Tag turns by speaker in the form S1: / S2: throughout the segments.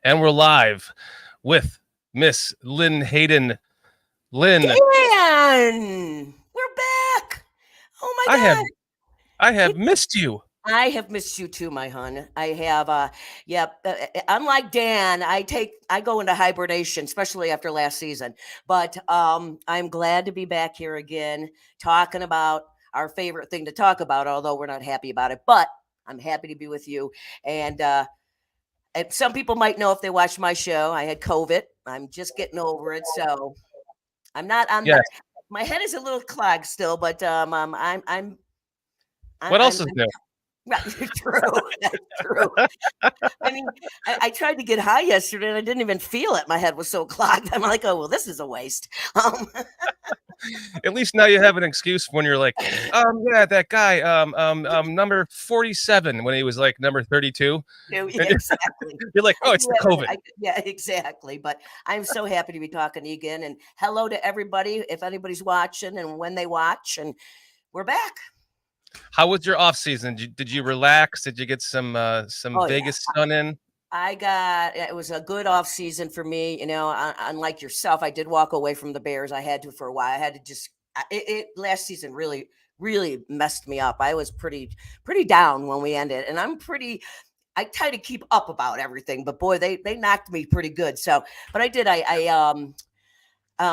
S1: and we're live with Miss Lynn Hayden. Lynn,
S2: Dan, we're back. Oh my God.
S1: I have missed you.
S2: I have missed you too, my hun. I have, unlike Dan, I go into hibernation, especially after last season. But I'm glad to be back here again, talking about our favorite thing to talk about, although we're not happy about it. But I'm happy to be with you. And some people might know if they watch my show, I had COVID. I'm just getting over it. So I'm not on my head is a little clogged still, but
S1: what else is new?
S2: Right, true. That's true. I mean, I tried to get high yesterday and I didn't even feel it. My head was so clogged. I'm like, oh well, this is a waste.
S1: At least now you have an excuse when you're like, that guy, number 47 when he was like number 32.
S2: Yeah, exactly.
S1: You're like, oh, it's the COVID.
S2: Yeah, exactly. But I'm so happy to be talking to you again. And hello to everybody, if anybody's watching and when they watch. And we're back.
S1: How was your off season? Did you relax? Did you get some Vegas sun in?
S2: It was a good off season for me. You know, unlike yourself, I did walk away from the Bears. I had to for a while. I had to just, last season really, really messed me up. I was pretty down when we ended, and I try to keep up about everything, but boy, they knocked me pretty good. So, but I did,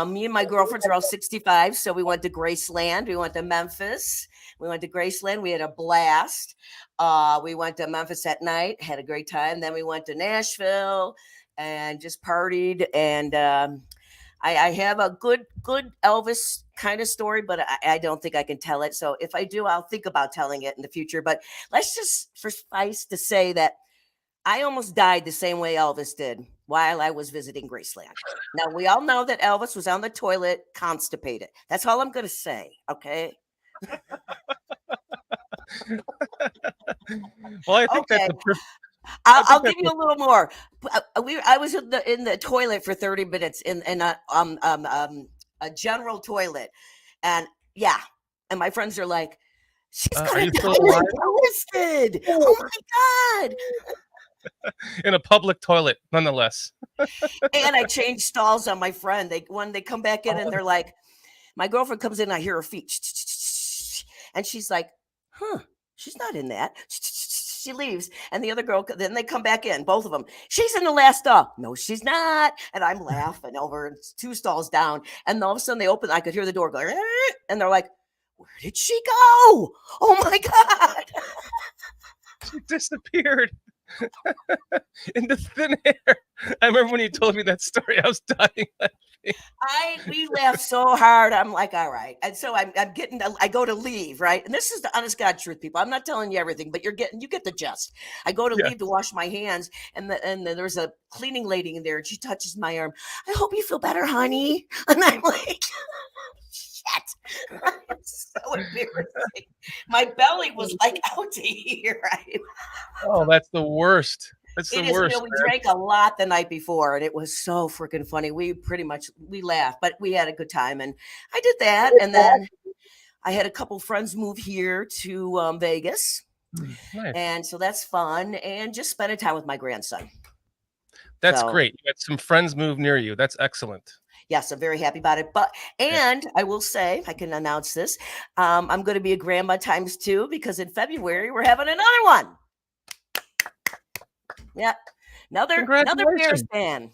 S2: me and my girlfriends are all 65. So we went to Graceland. We went to Memphis. We went to Graceland. We had a blast. We went to Memphis at night, had a great time. Then we went to Nashville and just partied. And I have a good Elvis kind of story, but I don't think I can tell it. So if I do, I'll think about telling it in the future. But let's just suffice to say that I almost died the same way Elvis did while I was visiting Graceland. Now, we all know that Elvis was on the toilet constipated. That's all I'm going to say, okay?
S1: Well, I think that's
S2: I'll give you a little more. I was in the toilet for 30 minutes in a general toilet, and my friends are like, "She's gonna die twisted." Oh my God!
S1: In a public toilet, nonetheless.
S2: And I changed stalls on my friend. When they come back in and they're like, my girlfriend comes in, I hear her feet, and she's like, she's not in that. She leaves, and the other girl, then they come back in, both of them. She's in the last stall. No, she's not. And I'm laughing over 2 stalls down, and all of a sudden they open. I could hear the door go, and they're like, "Where did she go? Oh my God!"
S1: She disappeared into thin air. I remember when you told me that story. I was dying laughing.
S2: We laughed so hard. I'm like, all right. And so I go to leave, right? And this is the honest God truth, people. I'm not telling you everything, but you get the gist. I go to leave to wash my hands, and then there's a cleaning lady in there, and she touches my arm. I hope you feel better, honey. And I'm like, shit. It's so embarrassing. My belly was like out to here.
S1: Oh, that's the worst. It's the worst.
S2: We drank a lot the night before, and it was so freaking funny. We laughed, but we had a good time, and I did that. And then I had a couple friends move here to Vegas,
S1: nice.
S2: And so that's fun, and just spending time with my grandson.
S1: That's great. You had some friends move near you. That's excellent.
S2: Yes, I'm very happy about it. And I will say, I can announce this, I'm going to be a grandma ×2 because in February we're having another one. Yeah, another Bears fan.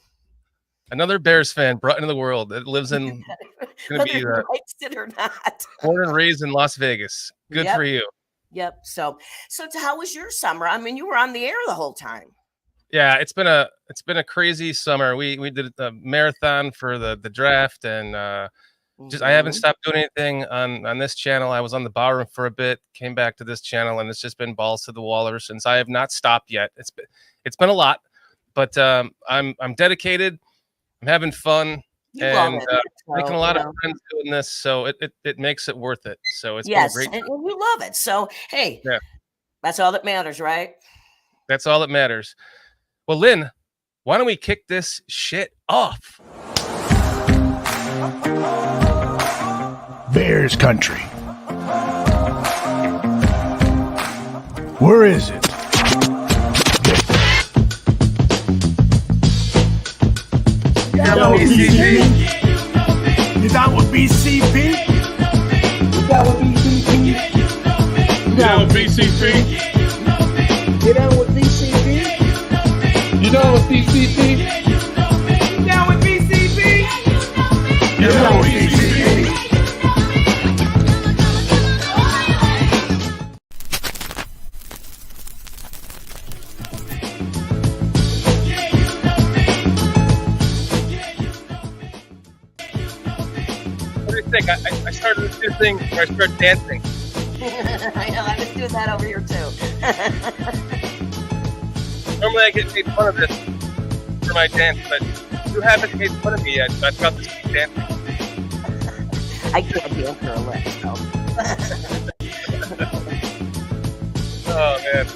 S1: Another Bears fan brought into the world that lives in. Going to be
S2: likes it or not.
S1: Born and raised in Las Vegas. Good for you.
S2: Yep. So how was your summer? I mean, you were on the air the whole time.
S1: Yeah, it's been a crazy summer. We did a marathon for the draft, and I haven't stopped doing anything on this channel. I was on the ballroom for a bit, came back to this channel, and it's just been balls to the wall ever since. I have not stopped yet. It's been a lot, but I'm dedicated. I'm having fun, and making a lot of friends doing this. So it makes it worth it. So it's been great.
S2: And you love it. So hey, that's all that matters, right?
S1: That's all that matters. Well, Lynn, why don't we kick this shit off?
S3: Bears country. Where is it?
S1: down with BCP?
S3: You down with BCP? You down with BCP?
S4: You down with BCP?
S3: You down with BCP?
S4: You down with BCP?
S3: You down with BCP?
S4: You down with BCP?
S1: Think I started this new thing where I started dancing.
S2: I know, I've been doing that over here too.
S1: Normally I get made fun of this for my dance, but you haven't made fun of me yet. So I've got this keep dancing.
S2: I can't dance for a lick, so.
S1: Oh man.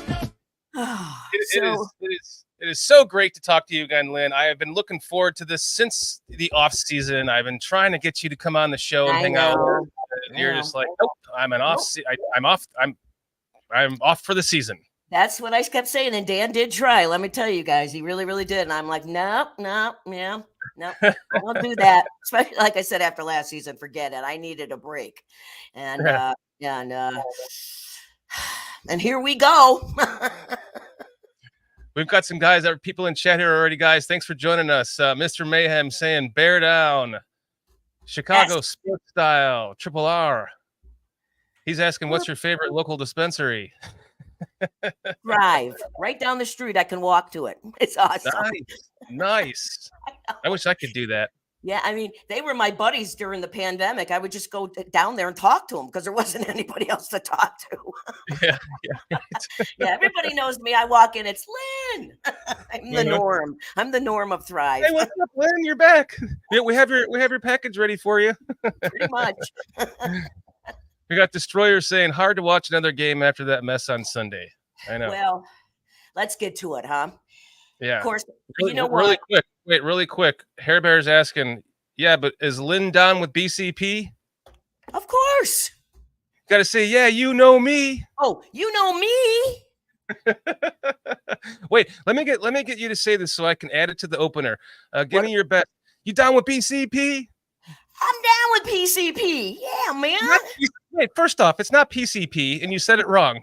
S1: It is so great to talk to you again, Lynn. I have been looking forward to this since the off season. I've been trying to get you to come on the show and hang out. You're just like, nope, I'm an off. I'm off. I'm off for the season.
S2: That's what I kept saying, and Dan did try. Let me tell you guys, he really, really did. And I'm like, no, I won't do that. Especially like I said after last season, forget it. I needed a break, and and here we go.
S1: We've got some guys, people in chat here already, guys. Thanks for joining us. Mr. Mayhem saying bear down, Chicago sports style, Triple R. He's asking, what's your favorite local dispensary?
S2: Drive right down the street. I can walk to it. It's awesome.
S1: Nice. I wish I could do that.
S2: Yeah, I mean, they were my buddies during the pandemic. I would just go down there and talk to them because there wasn't anybody else to talk to.
S1: Yeah.
S2: Yeah, everybody knows me. I walk in, it's Lynn. I'm the norm. I'm the norm of Thrive.
S1: Hey, what's up, Lynn? You're back. Yeah, we have your package ready for you.
S2: Pretty much.
S1: We got Destroyer saying hard to watch another game after that mess on Sunday. I know.
S2: Well, let's get to it, huh?
S1: Yeah.
S2: Of course,
S1: really,
S2: you know what?
S1: Really quick. Hair Bear's asking, yeah, but is Lynn down with BCP?
S2: Of course.
S1: Got to say, yeah, you know me.
S2: Oh, you know me.
S1: Wait, let me get you to say this so I can add it to the opener. Give me your best. You down with BCP?
S2: I'm down with PCP. Yeah, man.
S1: Wait, first off, it's not PCP, and you said it wrong.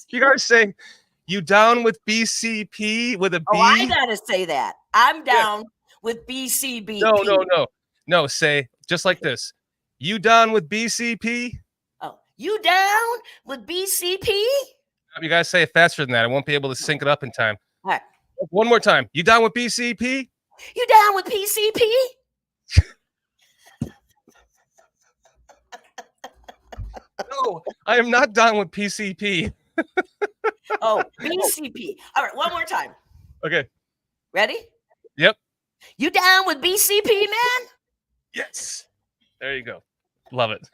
S1: You gotta say, you down with BCP with a B?
S2: Oh, I gotta say that. I'm down with BCBP.
S1: No. Say just like this. You down with BCP?
S2: Oh, you down with BCP?
S1: You gotta say it faster than that. I won't be able to sync it up in time.
S2: All right.
S1: One more time. You down with BCP?
S2: You down with PCP?
S1: No, I am not down with PCP.
S2: Oh, BCP. All right, one more time.
S1: Okay.
S2: Ready?
S1: Yep.
S2: You down with BCP, man?
S1: Yes. There you go. Love it.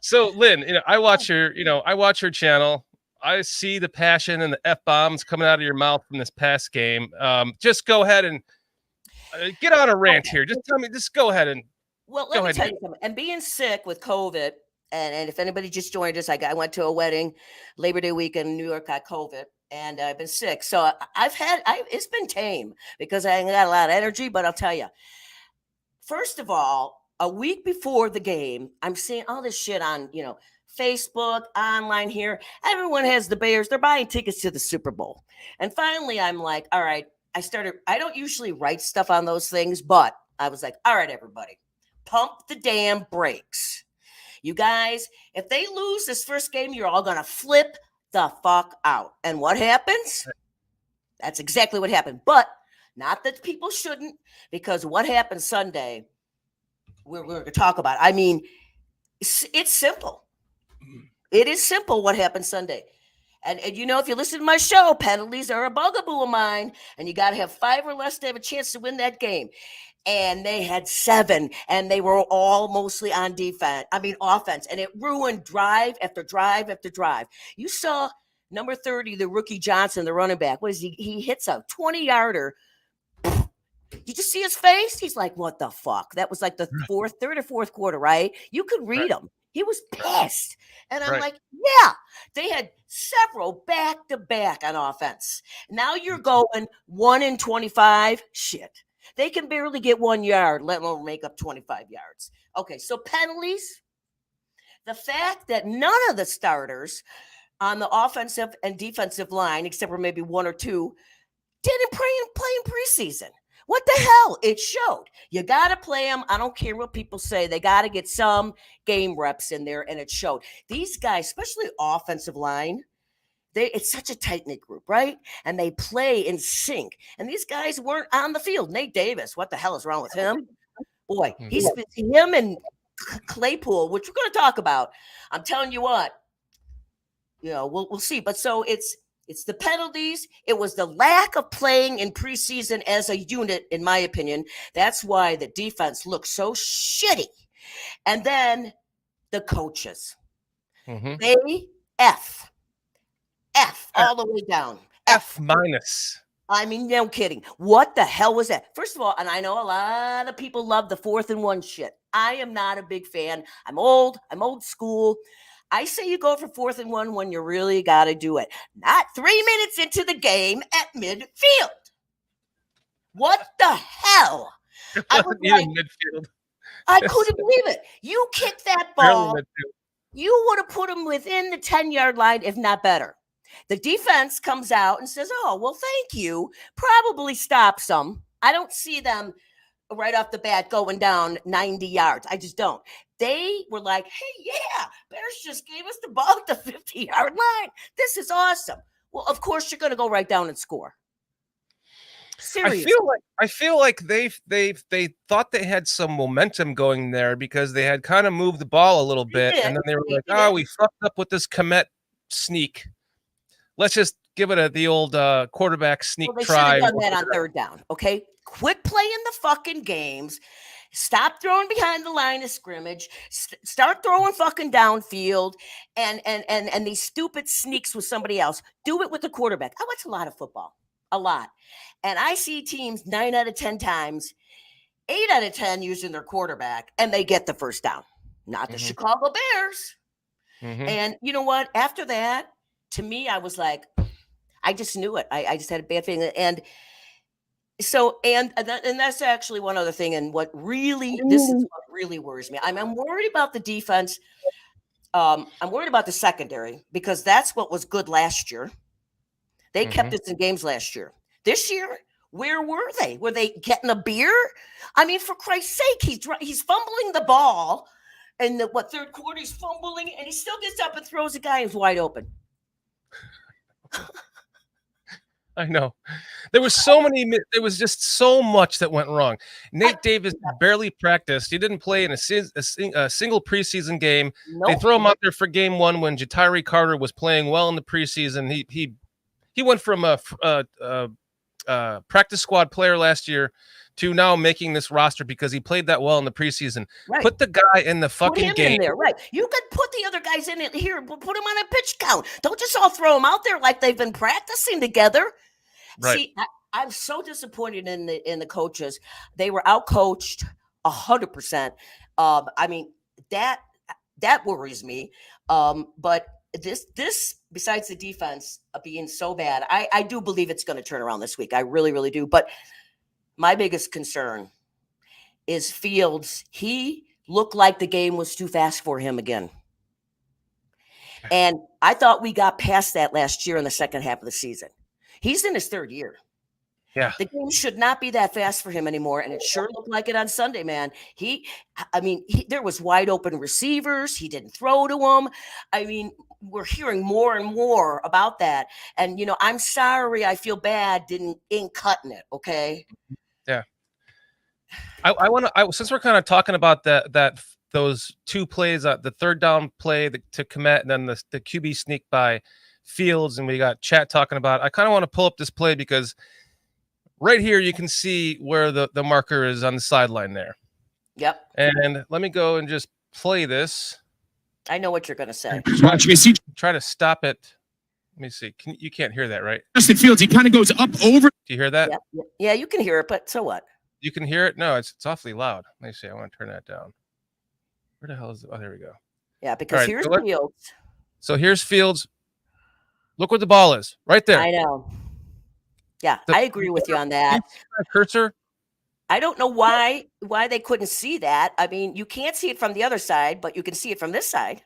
S1: So, Lynn, I watch your channel. I see the passion and the F-bombs coming out of your mouth from this past game. Just go ahead and get on a rant here. Just tell me, just go ahead and
S2: Well, let me tell you something. And being sick with COVID, and if anybody just joined us, I went to a wedding Labor Day weekend in New York, got COVID, and I've been sick. So it's been tame because I ain't got a lot of energy, but I'll tell you. First of all, a week before the game, I'm seeing all this shit on, Facebook, online here. Everyone has the Bears. They're buying tickets to the Super Bowl. And finally, I'm like, all right, I don't usually write stuff on those things, but I was like, all right, everybody, pump the damn brakes. You guys, if they lose this first game, you're all going to flip the fuck out. And what happens? That's exactly what happened. But not that people shouldn't, because what happened Sunday, we're going to talk about. I mean, it's simple. It is simple what happened Sunday. And if you listen to my show, penalties are a bugaboo of mine, and you got to have 5 or less to have a chance to win that game. And they had 7, and they were all mostly on offense, and it ruined drive after drive after drive. You saw number 30, the rookie Johnson, the running back. What is he? He hits a 20-yarder. Did you see his face? He's like, what the fuck? That was like the third or fourth quarter, right? You could read him. He was pissed. And I'm
S1: Right.
S2: like, yeah, they had several back-to-back on offense. Now you're going 1 in 25. Shit. They can barely get 1 yard, let alone make up 25 yards. Okay, so penalties. The fact that none of the starters on the offensive and defensive line, except for maybe one or two, didn't play in preseason. What the hell? It showed. You got to play them. I don't care what people say. They got to get some game reps in there, and it showed. These guys, especially offensive line, it's such a tight-knit group, right? And they play in sync. And these guys weren't on the field. Nate Davis, what the hell is wrong with him? Boy, he's him and Claypool, which we're going to talk about. I'm telling you what, we'll see. But so it's the penalties. It was the lack of playing in preseason as a unit, in my opinion. That's why the defense looked so shitty. And then the coaches. They F all the way down.
S1: F minus.
S2: I mean, no kidding. What the hell was that? First of all, and I know a lot of people love the 4th and 1 shit. I am not a big fan. I'm old school. I say you go for 4th and 1 when you really got to do it. Not 3 minutes into the game at midfield. What the hell? I was like,
S1: midfield.
S2: I couldn't believe it. You kicked that ball. You would have put him within the 10-yard line, if not better. The defense comes out and says, oh, well, thank you. Probably stops them. I don't see them right off the bat going down 90 yards. I just don't. They were like, hey, yeah, Bears just gave us the ball at the 50-yard line. This is awesome. Well, of course, you're going to go right down and score. Seriously.
S1: I feel like they thought they had some momentum going there because they had kind of moved the ball a little bit, and then they were like, "Oh, we fucked up with this Komet sneak. Let's just give it the old quarterback sneak try."
S2: Should have done that on 3rd down. Okay, quit playing the fucking games. Stop throwing behind the line of scrimmage. Start throwing fucking downfield, and these stupid sneaks with somebody else. Do it with the quarterback. I watch a lot of football. A lot. And I see teams 9 out of 10 times, 8 out of 10 using their quarterback, and they get the first down. Not the Chicago Bears. And you know what? After that, to me, I was like, I just knew it. I just had a bad feeling. And so, and that's actually one other thing. And this is what really worries me. I'm worried about the defense. I'm worried about the secondary because that's what was good last year. They kept us in games last year. This year, where were they? Were they getting a beer? I mean, for Christ's sake, he's fumbling the ball. In the 3rd quarter, he's fumbling, and he still gets up and throws a guy who's wide open.
S1: I know. There was just so much that went wrong. Nate Davis barely practiced. He didn't play in a single preseason game. Nope. They throw him out there for game 1 when Ja'Tyre Carter was playing well in the preseason. He went from a practice squad player last year to now making this roster because he played that well in the preseason. Right. Put the guy in the fucking game.
S2: In there, right? You could put the other guys in it here. Put them on a pitch count. Don't just all throw them out there like they've been practicing together. Right. See, I'm so disappointed in the coaches. They were outcoached 100%. I mean, that worries me. But this besides the defense being so bad, I do believe it's going to turn around this week. I really, really do. But my biggest concern is Fields. He looked like the game was too fast for him again. And I thought we got past that last year in the second half of the season. He's in his 3rd year. Yeah. The game should not be that fast for him anymore. And it sure looked like it on Sunday, man. There was wide open receivers. He didn't throw to them. I mean, we're hearing more and more about that. And, I'm sorry. I feel bad. Ain't cutting it. Okay.
S1: Yeah. I want to, since we're kind of talking about those 2 plays, the 3rd down play to Komet and then the QB sneak by Fields, and we got chat talking about, I kind of want to pull up this play because right here you can see where the marker is on the sideline there. Yep. And let me go and just play this.
S2: I know what you're going to say.
S1: Watch me see. Try to stop it. Let me see. You can't hear that, right?
S5: Justin Fields, he kind of goes up over.
S1: Do you hear that?
S2: Yeah, you can hear it, but so what?
S1: You can hear it? No, it's awfully loud. Let me see. I want to turn that down. Where the hell is it? Oh, there we go.
S2: Yeah, because
S1: right,
S2: here's
S1: so
S2: Fields.
S1: So here's Fields. Look what the ball is right there.
S2: I know. Yeah, I agree with you on that.
S1: Cursor.
S2: I don't know why they couldn't see that. I mean, you can't see it from the other side, but you can see it from this side.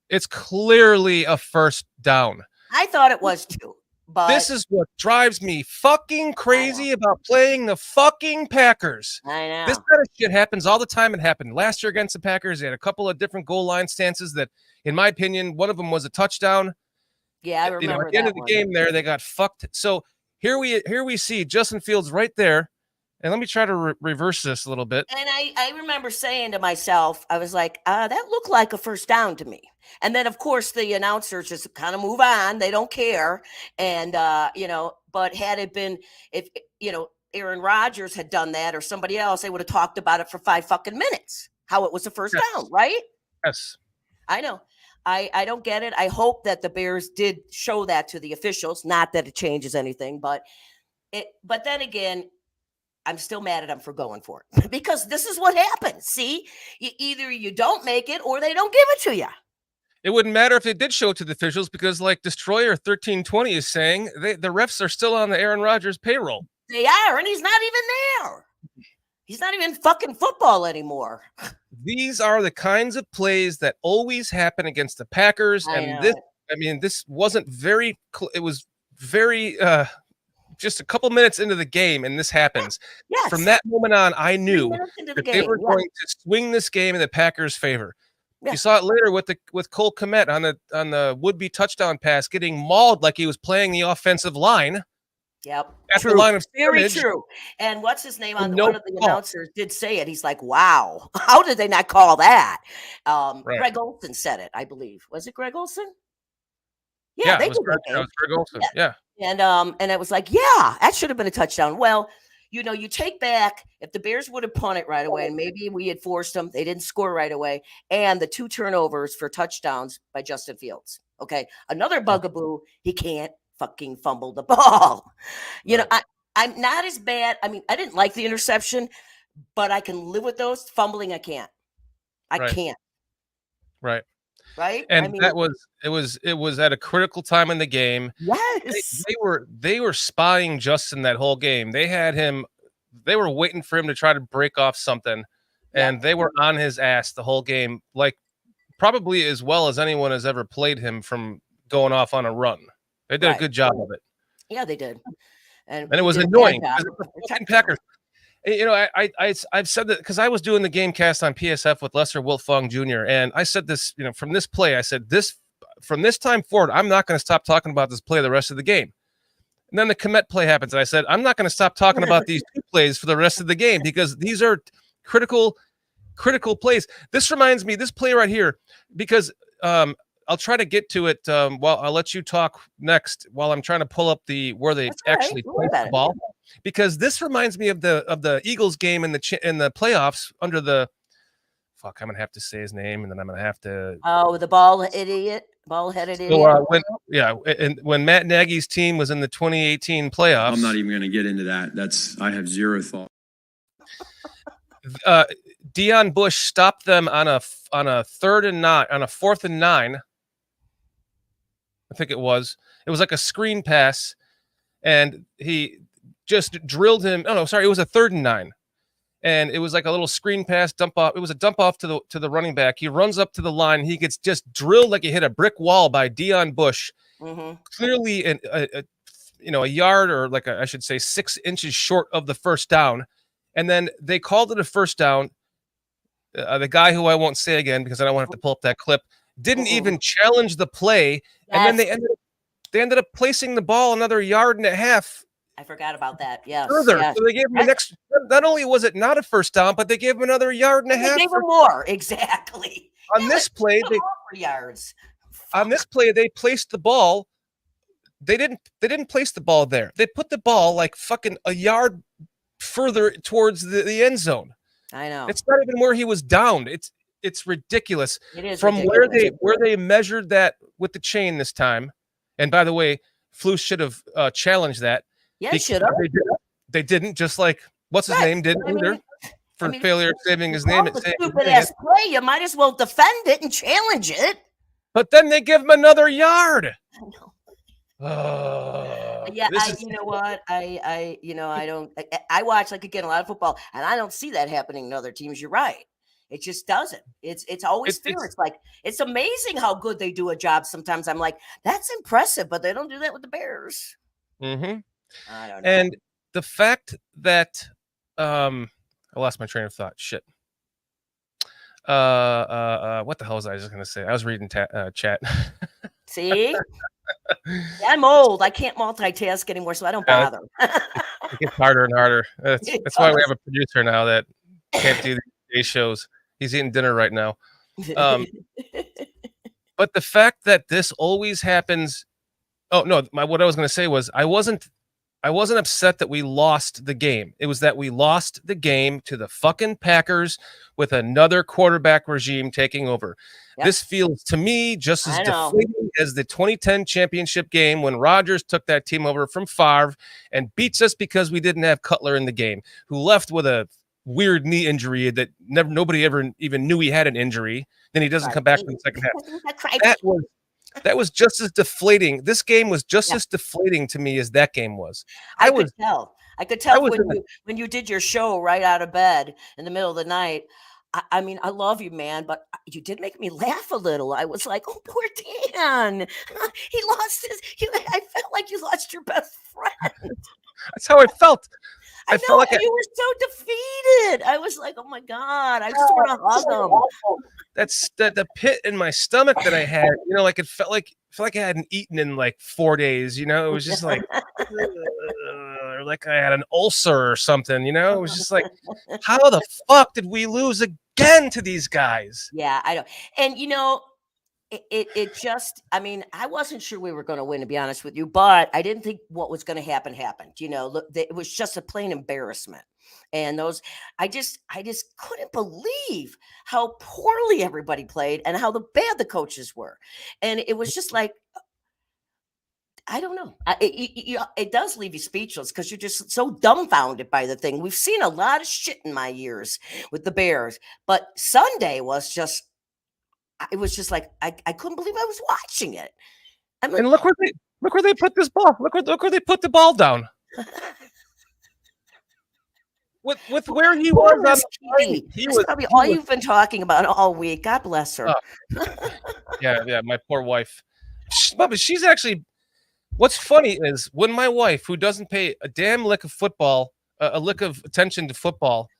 S1: It's clearly a first down.
S2: I thought it was too. But
S1: this is what drives me fucking crazy about playing the fucking Packers.
S2: I know.
S1: This kind of shit happens all the time. It happened last year against the Packers. They had a couple of different goal line stances that, in my opinion, one of them was a touchdown.
S2: Yeah, I remember
S1: at the end of the game there, they got fucked. So here we see Justin Fields right there. And let me try to reverse this a little bit.
S2: And I remember saying to myself, I was like, that looked like a first down to me. And then, of course, the announcers just kind of move on. They don't care. And, but had it been, if, Aaron Rodgers had done that or somebody else, they would have talked about it for 5 fucking minutes, how it was a first down, right?
S1: Yes.
S2: I know. I don't get it. I hope that the Bears did show that to the officials. Not that it changes anything, but then again, I'm still mad at them for going for it because this is what happens. See, either you don't make it or they don't give it to you.
S1: It wouldn't matter if they did show it to the officials because, like Destroyer 1320 is saying, the refs are still on the Aaron Rodgers payroll.
S2: They are, and he's not even there. He's not even fucking football anymore.
S1: These are the kinds of plays that always happen against the Packers, this wasn't very. It was very. Just a couple minutes into the game, and this happens.
S2: Yes.
S1: From that moment on, I knew that they were going to swing this game in the Packers' favor. Yeah. You saw it later with Cole Kmet on the would-be touchdown pass, getting mauled like he was playing the offensive line.
S2: Yep,
S1: at the line of
S2: very true. And what's his name on one of the announcers did say it. He's like, "Wow, how did they not call that?" Greg Olsen said it, I believe. Was it Greg Olsen?
S1: Yeah, it was Greg Olsen. Yeah.
S2: And it was like, yeah, that should have been a touchdown. Well, you take back if the Bears would have punted right away, and maybe we had forced them, they didn't score right away, and the 2 turnovers for touchdowns by Justin Fields. Okay, another bugaboo, he can't fucking fumble the ball. I'm not as bad. I mean, I didn't like the interception, but I can live with those. Fumbling, I can't. I can't.
S1: Right.
S2: Right.
S1: And it was at a critical time in the game.
S2: Yes.
S1: They were spying Justin that whole game. They had him, they were waiting for him to try to break off something, and they were on his ass the whole game, like probably as well as anyone has ever played him from going off on a run. They did a good job of it.
S2: Yeah, they did. And
S1: it was annoying. Packers. I've said that because I was doing the game cast on PSF with Lester Wiltfong Jr. And I said this, from this play, I said from this time forward, I'm not going to stop talking about this play the rest of the game. And then the Kmet play happens. And I said, I'm not going to stop talking about these 2 plays for the rest of the game because these are critical plays. This reminds me, this play right here, because I'll try to get to it. I'll let you talk next while I'm trying to pull up where they actually placed the ball. Because this reminds me of the Eagles game in the playoffs under the fuck. I'm gonna have to say his name, and then I'm gonna have to.
S2: Oh, the ball-headed idiot.
S1: When Matt Nagy's team was in the 2018 playoffs,
S6: I'm not even gonna get into that. I have zero thought.
S1: Deion Bush stopped them on a 4th and 9. I think it was like a screen pass, and he just drilled him. Oh no, sorry, it was a 3rd and 9, and it was like a little screen pass dump off. It was a dump off to the running back. He runs up to the line. He gets just drilled like he hit a brick wall by Deion Bush. Mm-hmm. Clearly, a yard or I should say 6 inches short of the first down, and then they called it a first down. The guy who I won't say again because I don't want to have to pull up that clip didn't even challenge the play, and then they ended up placing the ball another 1.5 yards.
S2: I forgot about that. Yes.
S1: Further, so they gave him an extra. Not only was it not a first down, but they gave him another 1.5 yards.
S2: They gave him more. Exactly.
S1: On this play,
S2: yards.
S1: On this play, they placed the ball. They didn't place the ball there. They put the ball like fucking 1 yard further towards the end zone.
S2: I know.
S1: It's not even where he was downed. It's ridiculous.
S2: It is
S1: from
S2: ridiculous.
S1: where they measured that with the chain this time. And by the way, Flus should have challenged that.
S2: Yeah, should have.
S1: They didn't. Just like what's his name didn't either. for failure of saving his name.
S2: It's a stupid ass play. You might as well defend it and challenge it.
S1: But then they give him another yard.
S2: I know.
S1: Yeah,
S2: you know what? I watch, like, again, a lot of football, and I don't see that happening in other teams. You're right. It just doesn't. It's always fair. It's like, it's amazing how good they do a job. Sometimes I'm like, that's impressive, but they don't do that with the Bears.
S1: Mm-hmm.
S2: I don't know.
S1: And the fact that I lost my train of thought. Shit. What the hell was I just gonna say? I was reading chat.
S2: See? Yeah, I'm old. I can't multitask anymore, so I don't bother.
S1: It gets harder and harder. That's why we have a producer now that can't do the day shows. He's eating dinner right now. But the fact that this always happens. Oh no, what I was going to say was I wasn't upset that we lost the game. It was that we lost the game to the fucking Packers with another quarterback regime taking over. Yep. This feels to me just as deflating as the 2010 championship game when Rodgers took that team over from Favre and beats us because we didn't have Cutler in the game, who left with a weird knee injury that nobody ever even knew he had an injury. Then he doesn't come back in the second half. That was just as deflating. This game was just as deflating to me as that game was.
S2: I could tell when you did your show right out of bed in the middle of the night. I mean, I love you, man, but you did make me laugh a little. I was like, oh, poor Dan. He lost I felt like you lost your best friend.
S1: That's how I felt.
S2: I felt like you were so defeated. I was like, oh my God, I just want to hug him.
S1: That's the pit in my stomach that I had, like it felt like I hadn't eaten in like 4 days, it was just like, or like I had an ulcer or something, it was just like, how the fuck did we lose again to these guys?
S2: Yeah, I know. And it just, I mean, I wasn't sure we were going to win, to be honest with you, but I didn't think what was going to happen happened. It was just a plain embarrassment. And I just couldn't believe how poorly everybody played and how bad the coaches were. And it was just like, I don't know. It does leave you speechless because you're just so dumbfounded by the thing. We've seen a lot of shit in my years with the Bears, but Sunday was just, it was just like I couldn't believe I was watching it. I mean,
S1: and look where they put this ball. Look where they put the ball down. With where he was on the
S2: he was probably all you've been talking about all week. God bless her.
S1: Yeah, my poor wife. But she's actually. What's funny is when my wife, who doesn't pay a damn lick of football, a lick of attention to football,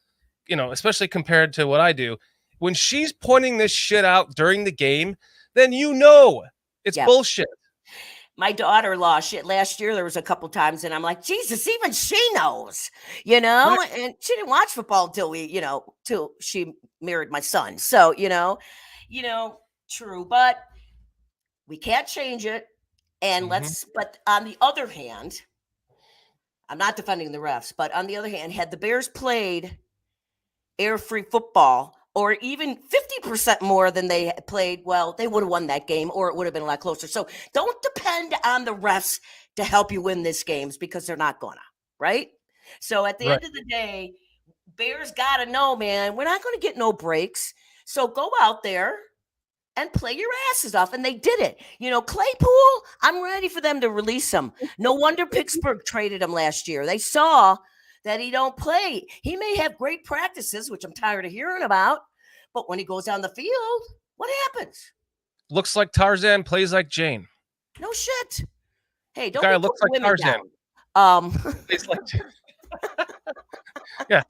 S1: especially compared to what I do. When she's pointing this shit out during the game, then it's bullshit.
S2: My daughter-in-law, last year there was a couple times, and I'm like, Jesus, even she knows, right. And she didn't watch football till she married my son. So, true, but we can't change it. And but on the other hand, I'm not defending the refs, but on the other hand, had the Bears played air-free football, or even 50% more than they played, well, they would have won that game, or it would have been a lot closer. So don't depend on the refs to help you win these games because they're not gonna, right? So at the end of the day, Bears got to know, man, we're not going to get no breaks. So go out there and play your asses off. And they did it. Claypool, I'm ready for them to release him. No wonder Pittsburgh traded him last year. They saw that he don't play. He may have great practices, which I'm tired of hearing about, but when he goes on the field, what happens?
S1: Looks like Tarzan, plays like Jane.
S2: No shit. Hey, don't
S1: guy looks like Tarzan. Plays like Jane. Yeah.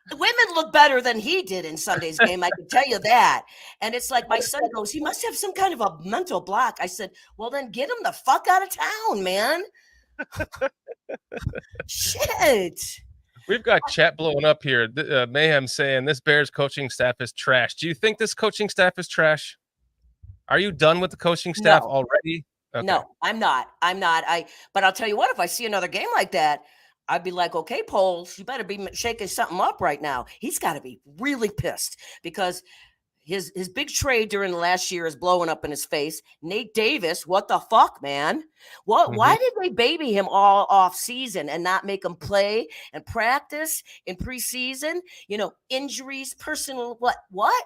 S2: The women look better than he did in Sunday's game. I can tell you that. And it's like my son goes, he must have some kind of a mental block. I said, well, then get him the fuck out of town, man. Shit.
S1: We've got chat blowing up here. Mayhem saying this Bears coaching staff is trash. Do you think this coaching staff is trash? Are you done with the coaching staff already? Okay.
S2: No, I'm not. But I'll tell you what, if I see another game like that, I'd be like, okay, Poles, you better be shaking something up right now. He's got to be really pissed because his big trade during the last year is blowing up in his face. Nate Davis, what the fuck, man? Why did they baby him all off season and not make him play and practice in preseason? Injuries, personal, what?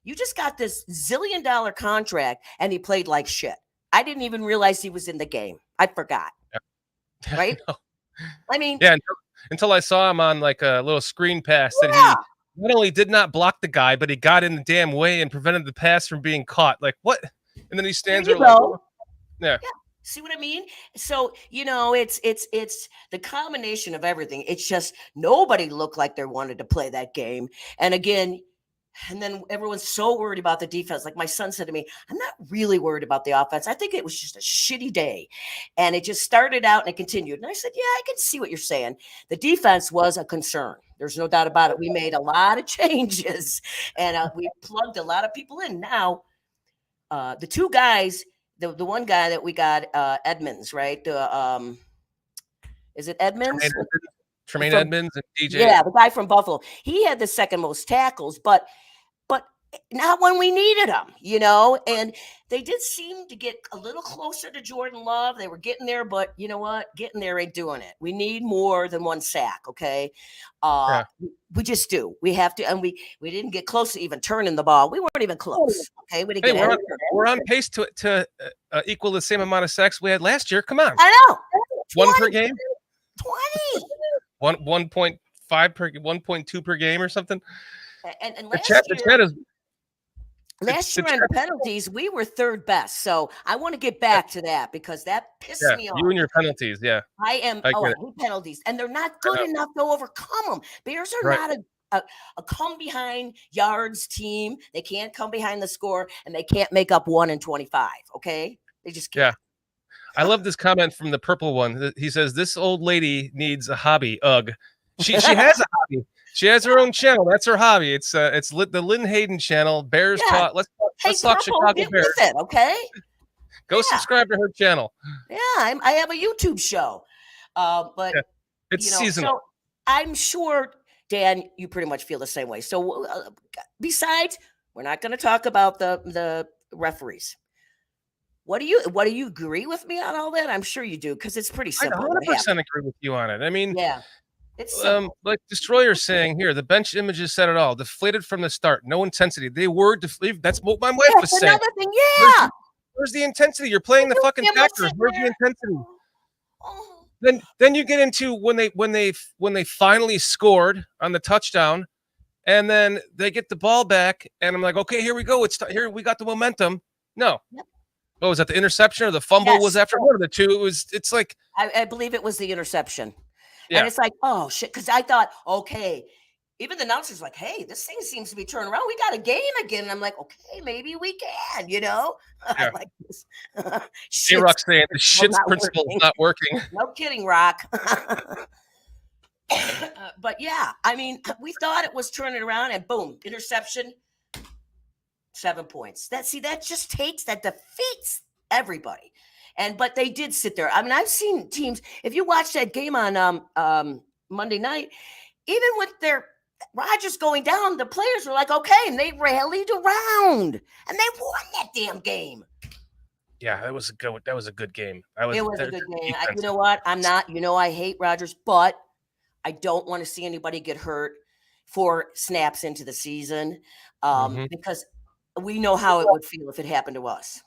S2: You just got this $1 zillion contract and he played like shit. I didn't even realize he was in the game. I forgot.
S1: Yeah.
S2: Right?
S1: No.
S2: I mean,
S1: yeah, until I saw him on like a little screen pass that he not only did not block the guy, but he got in the damn way and prevented the pass from being caught. Like, what? And then he stands there like, yeah.
S2: See what I mean? So, it's the combination of everything. It's just nobody looked like they wanted to play that game. And again, and then everyone's so worried about the defense. Like my son said to me, I'm not really worried about the offense. I think it was just a shitty day. And it just started out and it continued. And I said, yeah, I can see what you're saying. The defense was a concern. There's no doubt about it. We made a lot of changes and we plugged a lot of people in. Now, the two guys, the one guy that we got, Edmonds, right? Is it Edmonds?
S1: Tremaine Edmonds and DJ.
S2: Yeah, the guy from Buffalo. He had the second most tackles, but not when we needed them, and they did seem to get a little closer to Jordan Love. They were getting there, but you know what? Getting there ain't doing it. We need more than one sack, okay? We just do. We have to, and we didn't get close to even turning the ball. We weren't even close, okay? We didn't
S1: we're on pace to equal the same amount of sacks we had last year. Come on.
S2: I know.
S1: 1 per game?
S2: 20.
S1: 1.5 per 1.2 per game or something.
S2: And
S1: last
S2: year on the penalties, we were third best. So I want to get back to that because that pissed me off.
S1: You and your penalties, yeah.
S2: I hate penalties, and they're not good enough to overcome them. Bears are not a come behind yards team. They can't come behind the score, and they can't make up 1 in 25. Okay, they just can't.
S1: Yeah. I love this comment from the purple one. He says, "This old lady needs a hobby." Ugh. She has a hobby. She has her own channel. That's her hobby. It's the Lynn Hayden channel. Bears talk. Let's talk Chicago Bears.
S2: Okay.
S1: Go subscribe to her channel.
S2: Yeah, I have a YouTube show, but
S1: it's seasonal.
S2: So I'm sure, Dan, you pretty much feel the same way. So besides, we're not going to talk about the referees. What do you agree with me on all that? I'm sure you do because it's pretty simple.
S1: I 100% agree with you on it. I mean,
S2: yeah. It's
S1: like Destroyer's saying here, the bench images said it all. Deflated from the start, no intensity. They were deflated. That's what my wife was saying.
S2: Another thing, yeah.
S1: Where's the intensity? You're playing the fucking Packers. Where's the intensity? Then you get into when they finally scored on the touchdown, and then they get the ball back, and I'm like, okay, here we go. Here we got the momentum. No. Yep. What was that? The interception or the fumble was after one of the two? It's like
S2: I believe it was the interception.
S1: Yeah.
S2: And it's like, oh shit, because I thought, okay, even the announcer's like, hey, this thing seems to be turning around. We got a game again. And I'm like, okay, maybe we can,
S1: Yeah.
S2: I like this.
S1: Rock's saying the shit's principle is not working.
S2: No kidding, Rock. But yeah, I mean, we thought it was turning around and boom, interception, 7 points. That defeats everybody. But they did sit there. I mean, I've seen teams. If you watch that game on Monday night, even with their Rodgers going down, the players were like, okay, and they rallied around and they won that damn game.
S1: Yeah, that was a good game.
S2: It was a good game. You know what? I hate Rodgers, but I don't want to see anybody get hurt 4 snaps into the season because we know how it would feel if it happened to us.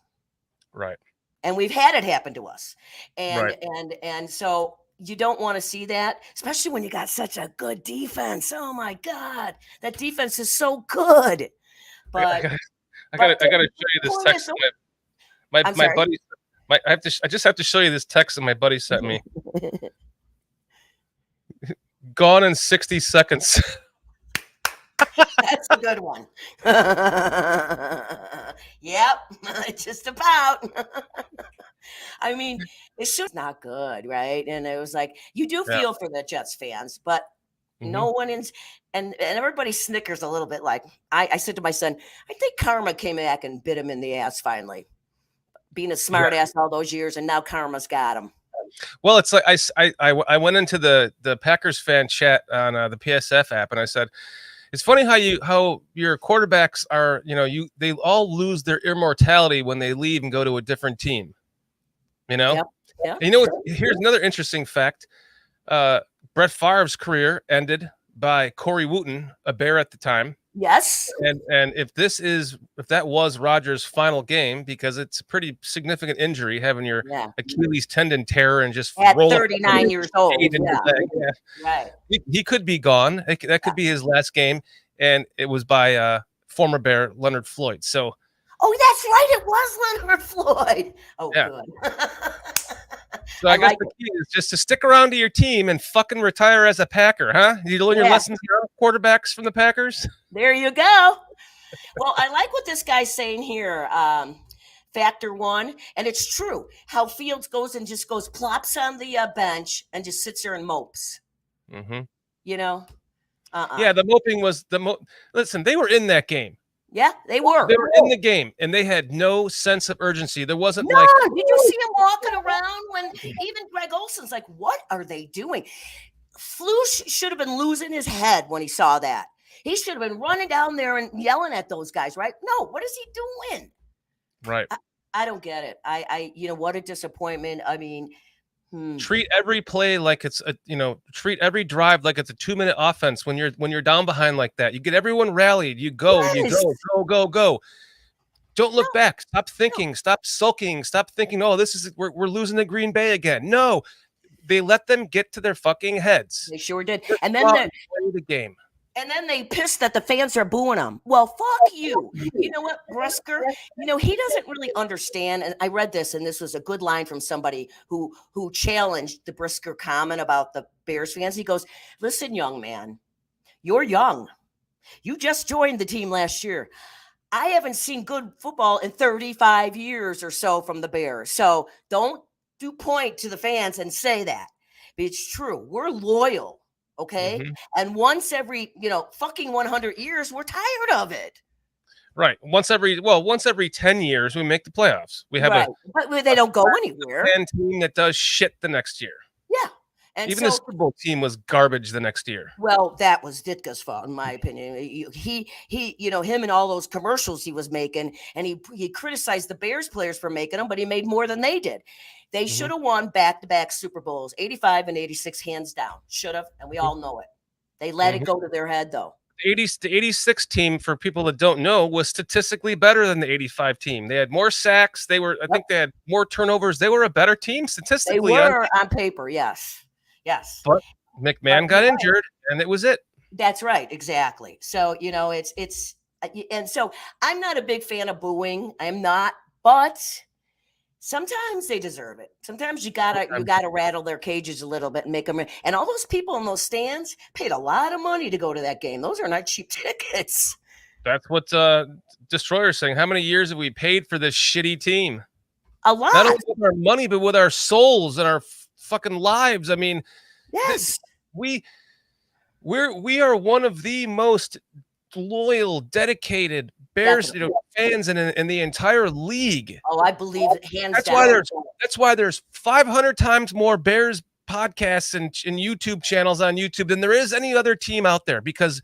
S1: Right.
S2: And we've had it happen to us. And so you don't want to see that, especially when you got such a good defense. Oh my God. That defense is so good. But
S1: I gotta show you this text. My buddy, I just have to show you this text that my buddy sent me. Gone in 60 seconds.
S2: That's a good one. Yep, just about. I mean, it's just not good, right? And it was like, you do feel for the Jets fans, but no one is, and everybody snickers a little bit. Like I said to my son, I think karma came back and bit him in the ass finally. Being a smart ass all those years, and now karma's got him.
S1: Well, it's like I went into the Packers fan chat on the PSF app, and I said, It's funny how your quarterbacks are, they all lose their immortality when they leave and go to a different team.
S2: Yep.
S1: And here's another interesting fact. Brett Favre's career ended by Corey Wooten, a Bear at the time.
S2: Yes.
S1: And if that was Rodgers' final game, because it's a pretty significant injury, having your Achilles tendon tear and just
S2: at
S1: roll
S2: 39 years old.
S1: Yeah.
S2: Right.
S1: He could be gone. That could be his last game, and it was by former Bear Leonard Floyd. So.
S2: Oh, that's right. It was Leonard Floyd. Oh,
S1: yeah.
S2: Good.
S1: So I guess the key is just to stick around to your team and fucking retire as a Packer, huh? You learn your lessons here, quarterbacks from the Packers.
S2: There you go. Well, I like what this guy's saying here. Factor one, and it's true. How Fields goes and just plops on the bench and just sits there and mopes.
S1: Mm-hmm.
S2: Yeah,
S1: the moping was Listen, they were in that game.
S2: Yeah, they were.
S1: They were in the game, and they had no sense of urgency. There wasn't
S2: Did you see him walking around when even Greg Olson's like, what are they doing? Flus should have been losing his head when he saw that. He should have been running down there and yelling at those guys, right? No, what is he doing?
S1: Right.
S2: I don't get it. What a disappointment. I mean,
S1: treat every play like it's treat every drive like it's a 2-minute offense. When you're down behind like that, you get everyone rallied. You go, go. Don't look back. Stop thinking. Stop sulking. Stop thinking. Oh, we're losing to Green Bay again. No, they let them get to their fucking heads.
S2: They sure did.
S1: Just
S2: and then
S1: play the game.
S2: And then they pissed that the fans are booing them. Well, fuck you. You know what, Brisker? He doesn't really understand. And I read this, and this was a good line from somebody who challenged the Brisker comment about the Bears fans. He goes, listen, young man, you're young. You just joined the team last year. I haven't seen good football in 35 years or so from the Bears. So don't point to the fans and say that. But it's true. We're loyal. Okay. Mm-hmm. And once every, fucking 100 years, we're tired of it.
S1: Right. Once every 10 years, we make the playoffs. We have
S2: but they don't go anywhere.
S1: And team that does shit the next year.
S2: Yeah. And
S1: even the Super Bowl team was garbage the next year.
S2: Well, that was Ditka's fault, in my opinion. He him and all those commercials he was making, and he criticized the Bears players for making them, but he made more than they did. They should have won back-to-back Super Bowls, 85 and 86, hands down. Should have, and we all know it. They let it go to their head, though.
S1: The 86 team, for people that don't know, was statistically better than the 85 team. They had more sacks. I think they had more turnovers. They were a better team statistically.
S2: They were on paper, yes. Yes.
S1: But McMahon got injured, and it was it.
S2: That's right. Exactly. So, it's and so I'm not a big fan of booing. I'm not, but sometimes they deserve it. Sometimes you gotta rattle their cages a little bit and make them. And all those people in those stands paid a lot of money to go to that game. Those are not cheap tickets.
S1: That's what Destroyer's saying. How many years have we paid for this shitty team?
S2: A lot.
S1: Not only with our money, but with our souls and our fucking lives. I mean,
S2: yes,
S1: we are one of the most loyal, dedicated Bears fans in the entire league.
S2: Oh, I believe it, hands
S1: down. That's why there's 500 times more Bears podcasts and YouTube channels on YouTube than there is any other team out there, because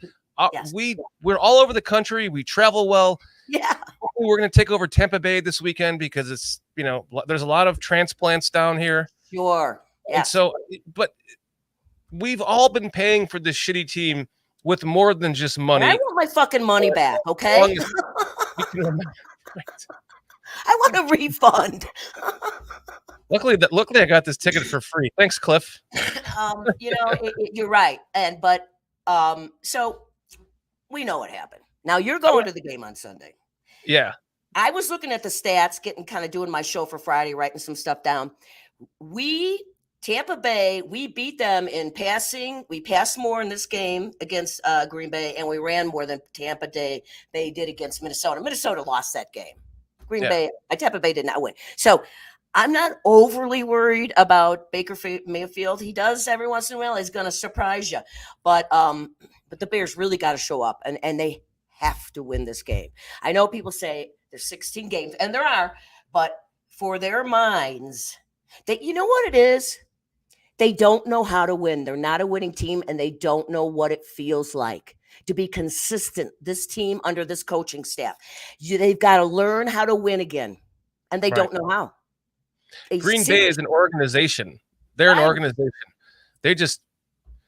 S1: we're all over the country. We travel well.
S2: Yeah.
S1: We're going to take over Tampa Bay this weekend because it's, there's a lot of transplants down here.
S2: Sure. Yeah.
S1: And so, but we've all been paying for this shitty team with more than just money.
S2: And I want my fucking money back, okay? I want a refund.
S1: Luckily, I got this ticket for free. Thanks, Cliff.
S2: You're right. So we know what happened. Now you're going to the game on Sunday.
S1: Yeah.
S2: I was looking at the stats, doing my show for Friday, writing some stuff down. Tampa Bay, we beat them in passing. We passed more in this game against Green Bay, and we ran more than Tampa Bay did against Minnesota. Minnesota lost that game. Tampa Bay did not win. So I'm not overly worried about Baker Mayfield. He does every once in a while. He's going to surprise you. But the Bears really got to show up, and they have to win this game. I know people say there's 16 games, and there are, but for their minds, you know what it is? They don't know how to win. They're not a winning team, and they don't know what it feels like. to be consistent. This team under this coaching staff, they've got to learn how to win again, and they don't know how.
S1: Green Bay is an organization. They're an organization. They just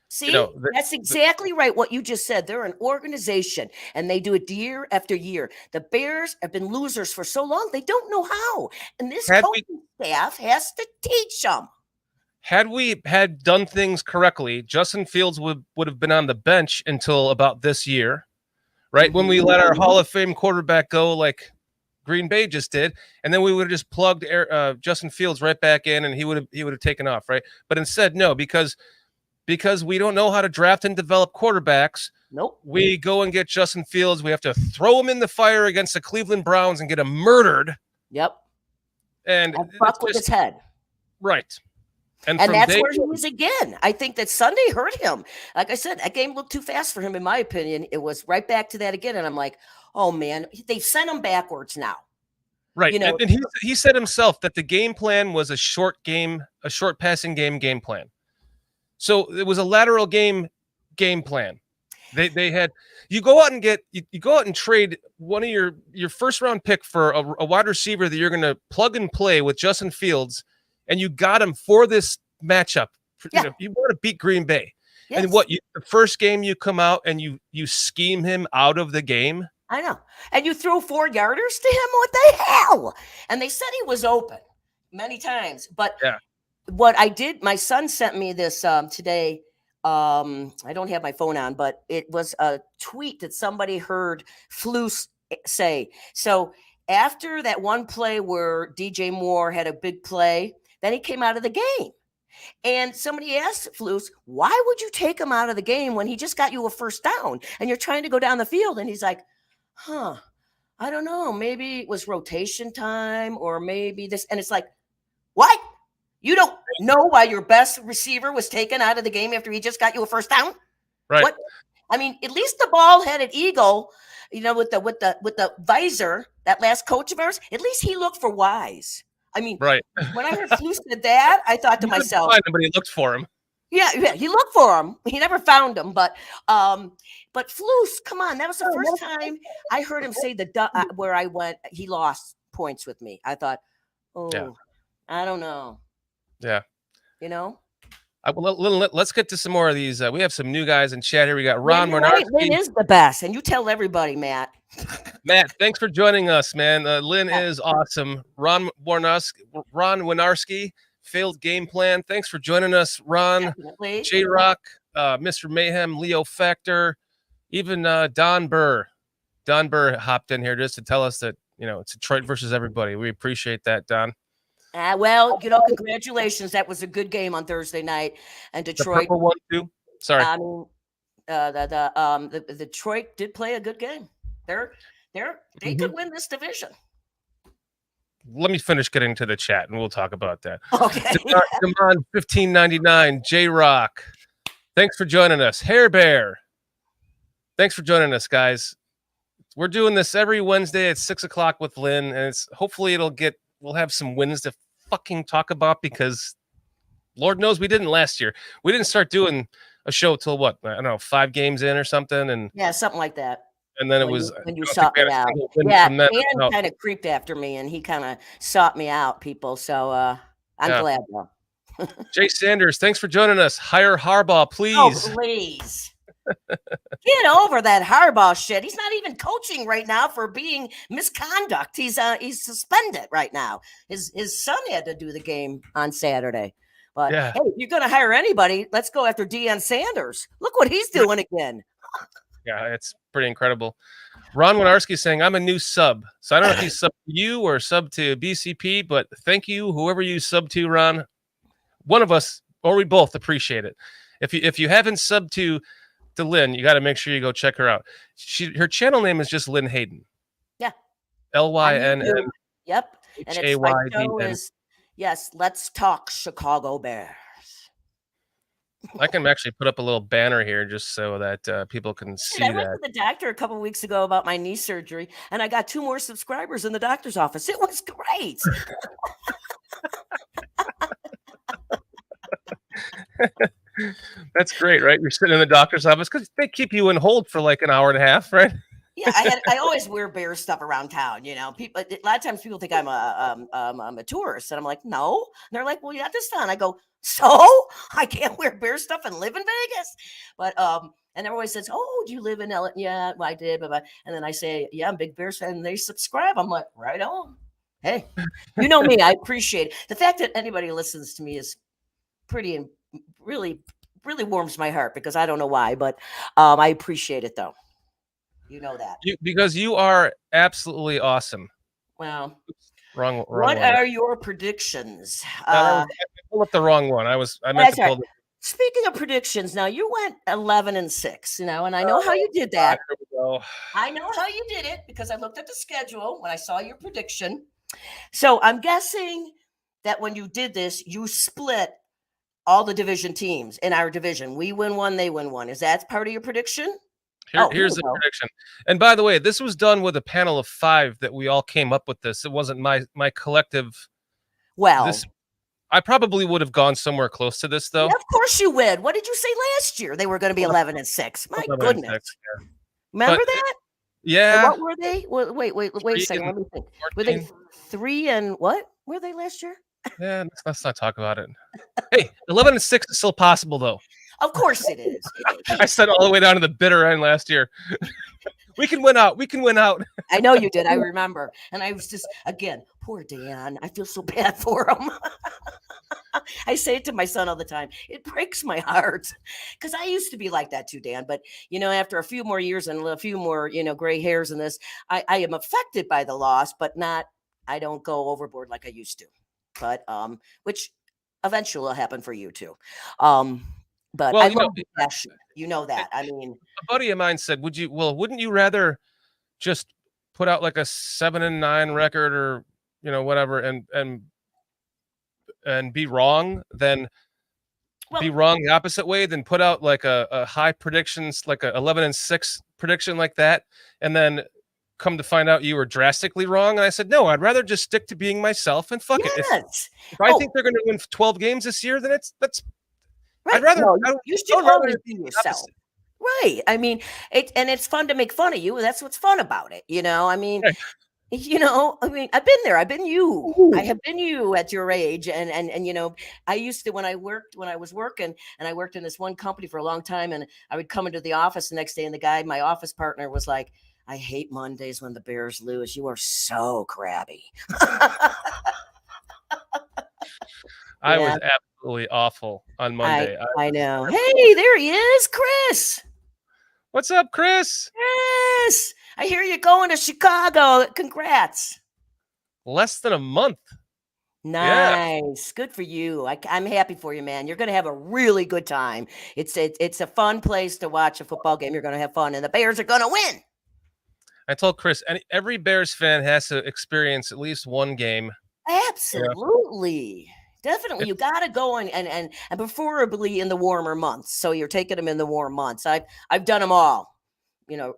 S2: see. That's exactly right. What you just said. They're an organization, and they do it year after year. The Bears have been losers for so long; they don't know how. And this coaching staff has to teach them.
S1: Had we had done things correctly, Justin Fields would have been on the bench until about this year, right? When we let our Hall of Fame quarterback go, like Green Bay just did, and then we would have just plugged Justin Fields right back in, and he would have taken off, right? But instead, no, because we don't know how to draft and develop quarterbacks.
S2: Nope.
S1: We go and get Justin Fields. We have to throw him in the fire against the Cleveland Browns and get him murdered.
S2: Yep.
S1: And
S2: fuck with his head.
S1: Right.
S2: And that's where he was again. I think that Sunday hurt him. Like I said, that game looked too fast for him, in my opinion. It was right back to that again. And I'm like, oh, man, they've sent him backwards now.
S1: Right. You know, and he said himself that the game plan was a short passing game plan. So it was a lateral game plan. They had you go out and trade one of your first round pick for a wide receiver that you're going to plug and play with Justin Fields. And you got him for this matchup.
S2: Yeah.
S1: You want to beat Green Bay.
S2: Yes.
S1: And the first game you come out and you scheme him out of the game.
S2: I know. And you throw 4-yarders to him? What the hell? And they said he was open many times. But what I did, my son sent me this today. I don't have my phone on, but it was a tweet that somebody heard Flus say. So after that one play where DJ Moore had a big play, then he came out of the game. And somebody asked Flus, why would you take him out of the game when he just got you a first down and you're trying to go down the field? And he's like, I don't know. Maybe it was rotation time or maybe this. And it's like, what? You don't know why your best receiver was taken out of the game after he just got you a first down?
S1: Right.
S2: What? I mean, at least the bald-headed eagle, with the visor, that last coach of ours, at least he looked for Wise. I mean,
S1: right.
S2: When I heard Flus said that, I thought to myself,
S1: but he looked for him.
S2: Yeah, he looked for him. He never found him, but Flus, come on, that was the first time I heard him say where I went. He lost points with me. I thought, I don't know.
S1: Yeah,
S2: you know.
S1: Let's get to some more of these. We have some new guys in chat here. We got Ron Warnarski.
S2: Lynn is the best, and you tell everybody, Matt.
S1: Matt, thanks for joining us, man. Lynn is awesome. Ron Warnarski, failed game plan. Thanks for joining us, Ron.
S2: Definitely.
S1: J-Rock, Mr. Mayhem, Leo Factor, even Don Burr. Don Burr hopped in here just to tell us that it's Detroit versus everybody. We appreciate that, Don.
S2: Well, congratulations. That was a good game on Thursday night, and Detroit.
S1: The purple one too. Sorry.
S2: I mean, the Detroit did play a good game. They could win this division.
S1: Let me finish getting to the chat, and we'll talk about that.
S2: Okay.
S1: Demond 1599, J Rock. Thanks for joining us, Hair Bear. Thanks for joining us, guys. We're doing this every Wednesday at 6:00 with Lynn, and hopefully we'll have some wins to fucking talk about, because Lord knows we didn't last year. We didn't start doing a show till what? I don't know, 5 games in or something. And
S2: yeah, something like that.
S1: And then when
S2: you sought me out. Yeah, Dan kind of creeped after me, and he kind of sought me out, people. So I'm glad though.
S1: Jay Sanders, thanks for joining us. Hire Harbaugh, please.
S2: Oh, please. Get over that Harbaugh shit. He's not even coaching right now for being misconduct. He's suspended right now. His son had to do the game on Saturday. But hey, if you're going to hire anybody, let's go after Deion Sanders. Look what he's doing again.
S1: Yeah, it's pretty incredible. Ron Winarski is saying, I'm a new sub. So I don't know if he's sub to you or sub to BCP, but thank you, whoever you sub to, Ron. One of us, or we both, appreciate it. If you haven't subbed to Lynn, you got to make sure you go check her out. Her channel name is just Lynn Hayden.
S2: Yeah.
S1: LYNN.
S2: Yep. And it's my show is, yes, Let's Talk Chicago Bears.
S1: I can actually put up a little banner here just so that people can see that. I
S2: went to the doctor a couple of weeks ago about my knee surgery, and I got 2 more subscribers in the doctor's office. It was great.
S1: That's great, right? You're sitting in the doctor's office because they keep you in hold for like an hour and a half, right?
S2: Yeah, I always wear Bears stuff around town. People a lot of times people think I'm a tourist, and I'm like, no. And they're like, well, yeah, this town. I go, so I can't wear Bear stuff and live in Vegas, but and everybody says, oh, do you live in LA? Yeah, well, I did, but and then I say, yeah, I'm a big Bears fan, and they subscribe. I'm like, right on. Hey, you know me. I appreciate it. The fact that anybody listens to me is pretty and really warms my heart because I don't know why, but I appreciate it though. You know that.
S1: Because you are absolutely awesome.
S2: Well,
S1: Wrong
S2: what
S1: one.
S2: are your predictions?
S1: I pulled up the wrong one. I meant to pull.
S2: Speaking of predictions, now you went 11-6, and I know how you did that.
S1: Here we go.
S2: I know how you did it because I looked at the schedule when I saw your prediction. So I'm guessing that when you did this, you split all the division teams in our division. We win one, they win one. Is that part of your prediction?
S1: Here's the prediction. And by the way, this was done with a panel of 5 that we all came up with this. It wasn't my collective.
S2: Well,
S1: I probably would have gone somewhere close to this, though.
S2: Yeah, of course you would. What did you say last year? They were going to be 11-6. My goodness.
S1: 6, yeah.
S2: Remember that?
S1: Yeah.
S2: And what were they? Wait a second. Let me think.
S1: 14.
S2: Were they 3 and what were they last year?
S1: Yeah, let's not talk about it. Hey, 11-6 is still possible, though.
S2: Of course it is.
S1: I said all the way down to the bitter end last year. We can win out. We can win out.
S2: I know you did. I remember. And I was just, again, poor Dan. I feel so bad for him. I say it to my son all the time. It breaks my heart because I used to be like that too, Dan. But, after a few more years and a few more, gray hairs in this, I am affected by the loss, but I don't go overboard like I used to. But, which eventually will happen for you too. But I love the passion. You know that. I mean,
S1: a buddy of mine said, wouldn't you rather just put out like a 7-9 record or, whatever and be wrong than be wrong the opposite way than put out like a high predictions, like a 11-6 prediction like that. And then come to find out you were drastically wrong. And I said, no, I'd rather just stick to being myself and fuck it. If I think they're going to win 12 games this year, then that's
S2: right.
S1: I'd rather
S2: you should always be yourself. Right. I mean, it's fun to make fun of you. That's what's fun about it. I mean,
S1: right.
S2: I've been there. I've been you. Ooh. I have been you at your age. And I used to, when I was working and I worked in this one company for a long time, and I would come into the office the next day, and the guy, my office partner, was like, I hate Mondays when the Bears lose. You are so crabby.
S1: I was absolutely awful on Monday.
S2: I know. Hey, there he is, Chris.
S1: What's up, Chris?
S2: Chris, I hear you're going to Chicago. Congrats.
S1: Less than a month.
S2: Nice. Yeah. Good for you. I'm happy for you, man. You're going to have a really good time. It's a fun place to watch a football game. You're going to have fun, and the Bears are going to win.
S1: I told Chris, every Bears fan has to experience at least one game.
S2: Absolutely. Definitely. You got to go and preferably in the warmer months. So you're taking them in the warm months. I've done them all.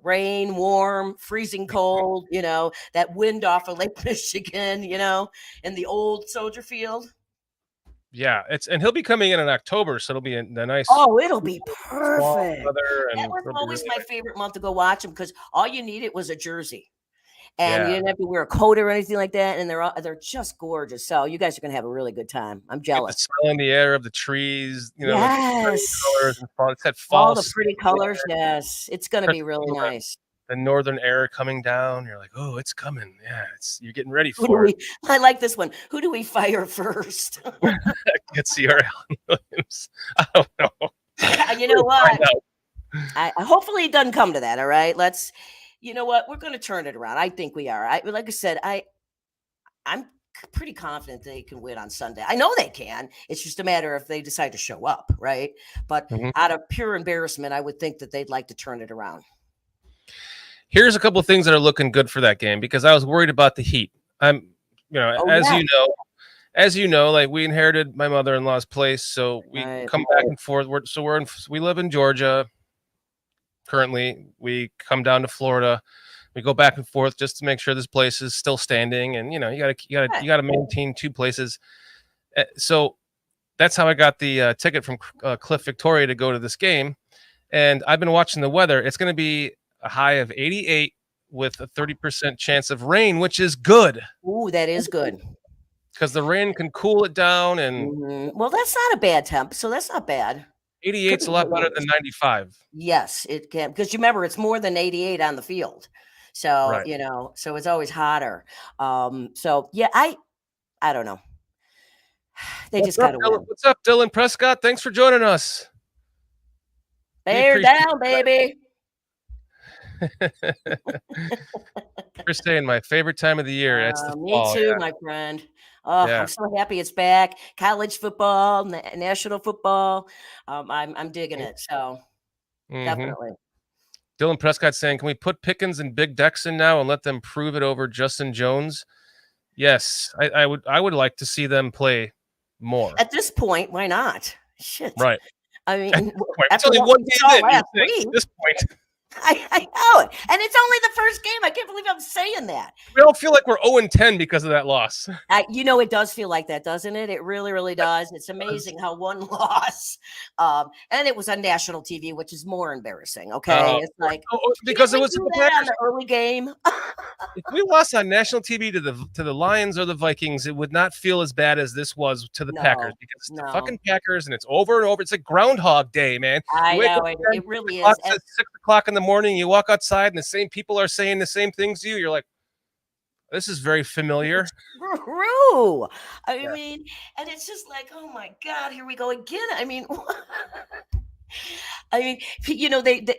S2: Rain, warm, freezing cold, that wind off of Lake Michigan, in the old Soldier Field.
S1: Yeah, and he'll be coming in October, so it'll be a nice.
S2: Oh, it'll be perfect.
S1: That
S2: was always my favorite month to go watch them because all you needed was a jersey, and you didn't have to wear a coat or anything like that. And they're just gorgeous. So you guys are gonna have a really good time. I'm jealous.
S1: The smell in the air of the trees,
S2: yes,
S1: colors and fall. It's that fall.
S2: All the pretty colors. Yes, it's gonna be really nice.
S1: The northern air coming down. You're like, oh, it's coming. Yeah, you're getting ready for it.
S2: I like this one. Who do we fire first?
S1: Get Sierra Williams. I don't know.
S2: You know what? I hopefully it doesn't come to that. All right, you know what? We're going to turn it around. I think we are. Like I said, I'm pretty confident they can win on Sunday. I know they can. It's just a matter if they decide to show up, right? But out of pure embarrassment, I would think that they'd like to turn it around.
S1: Here's a couple of things that are looking good for that game because I was worried about the heat. As you know, like we inherited my mother-in-law's place, so we come back and forth. We live in Georgia. Currently, we come down to Florida. We go back and forth just to make sure this place is still standing, and you got to maintain 2 places. So that's how I got the ticket from Cliff Victoria to go to this game. And I've been watching the weather. It's going to be a high of 88 with a 30% chance of rain, which is good.
S2: Ooh, that is good.
S1: Because the rain can cool it down, and
S2: Well, that's not a bad temp, so that's not bad.
S1: 88 is a lot better than 95.
S2: Yes, it can, because you remember it's more than 88 on the field. So,
S1: Right.
S2: So it's always hotter. So yeah, I don't know. They just got to win.
S1: What's up, Dylan Prescott? Thanks for joining us.
S2: Bear down, baby.
S1: You're saying my favorite time of the year. That's the fall.
S2: Me too, my friend. Oh,
S1: Yeah.
S2: I'm so happy it's back. College football, national football. I'm digging it. So definitely.
S1: Dylan Prescott saying, can we put Pickens and Big Dex in now and let them prove it over Justin Jones? Yes, I would like to see them play more.
S2: At this point, why not? Shit.
S1: Right.
S2: I mean,
S1: it's only one game in. At this point.
S2: I know it. And it's only the first game. I can't believe I'm saying that.
S1: We don't feel like we're 0-10 because of that loss.
S2: It does feel like that, doesn't it? It really, really does. It's amazing how one loss, and it was on national TV, which is more embarrassing. Okay, it's like
S1: because it was the
S2: on the early game.
S1: If we lost on national TV to the Lions or the Vikings, it would not feel as bad as this was to the Packers, because it's the fucking Packers and it's over and over. It's like Groundhog Day, man.
S2: I know it really is.
S1: At 6:00 in the morning, you walk outside and the same people are saying the same things to you. You're like, this is very familiar.
S2: True. I mean, and it's just like, oh my God, here we go again. I mean,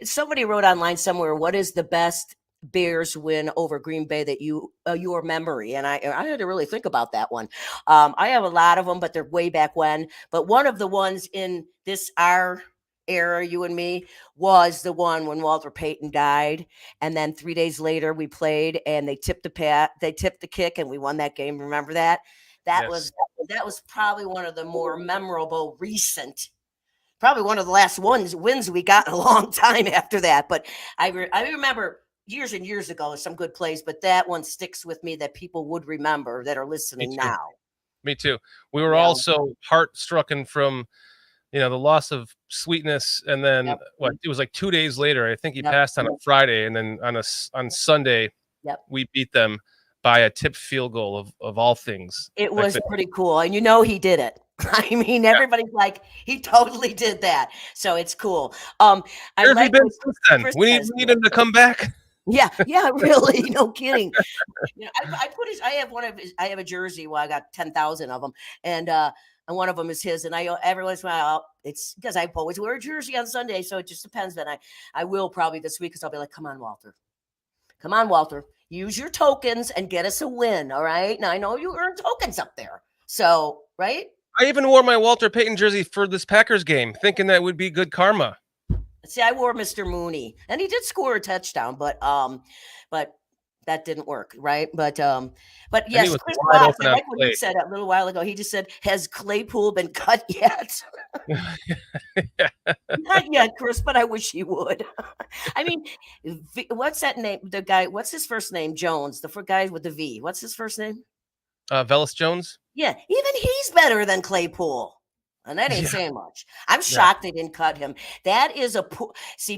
S2: somebody wrote online somewhere, what is the best Bears win over Green Bay that your memory? And I had to really think about that one. I have a lot of them, but they're way back when. But one of the ones in our era, you and me, was the one when Walter Payton died, and then 3 days later we played and they tipped the kick and we won that game. Remember that? That was probably one of the more memorable recent, probably one of the last wins we got in a long time after that. But I remember years and years ago some good plays, but that one sticks with me that people would remember that are listening now.
S1: Me too. We were also heart-stricken from the loss of Sweetness, and then it was like 2 days later. I think he passed on a Friday, and then on Sunday, we beat them by a tipped field goal of all things.
S2: It was pretty cool, and he did it. I mean, everybody's like, he totally did that. So it's cool.
S1: Where have you been since then? We need him to come back.
S2: Yeah, really, no kidding. I have a jersey. Well, I got 10,000 of them, and one of them is his. And every once in a while, it's because I always wear a jersey on Sunday, so it just depends. But I will probably this week, because I'll be like, come on, Walter, use your tokens and get us a win. All right. Now I know you earn tokens up there, so right.
S1: I even wore my Walter Payton jersey for this Packers game, thinking that would be good karma.
S2: See, I wore Mr. Mooney, and he did score a touchdown, but that didn't work, right? But yes, Chris Watts, like what you said a little while ago, he just said, "Has Claypool been cut yet?" Not yet, Chris, but I wish he would. I mean, what's that name? The guy, what's his first name? Jones, the guy with the V. What's his first name?
S1: Velus Jones.
S2: Yeah, even he's better than Claypool. And that ain't saying much. I'm shocked they didn't cut him. That is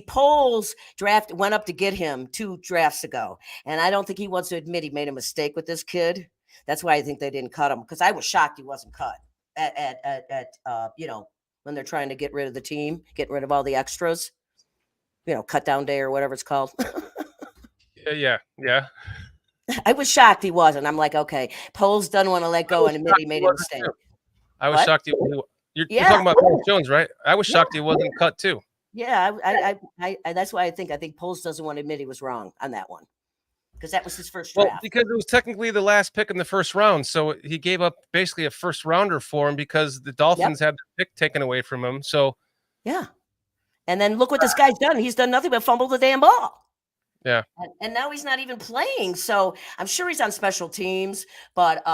S2: Poles draft went up to get him 2 drafts ago. And I don't think he wants to admit he made a mistake with this kid. That's why I think they didn't cut him, because I was shocked he wasn't cut at when they're trying to get rid of the team, getting rid of all the extras, cut down day or whatever it's called.
S1: Yeah.
S2: I was shocked he wasn't. I'm like, okay, Poles doesn't want to let go and admit he made a mistake.
S1: I was shocked You're talking about Velus Jones, right? I was shocked he wasn't cut too.
S2: Yeah, I that's why I think Poles doesn't want to admit he was wrong on that one, because that was his first draft.
S1: Well, because it was technically the last pick in the first round, so he gave up basically a first rounder for him because the Dolphins had the pick taken away from him. So
S2: yeah, and then look what this guy's done. He's done nothing but fumble the damn ball.
S1: Yeah,
S2: and now he's not even playing. So I'm sure he's on special teams, but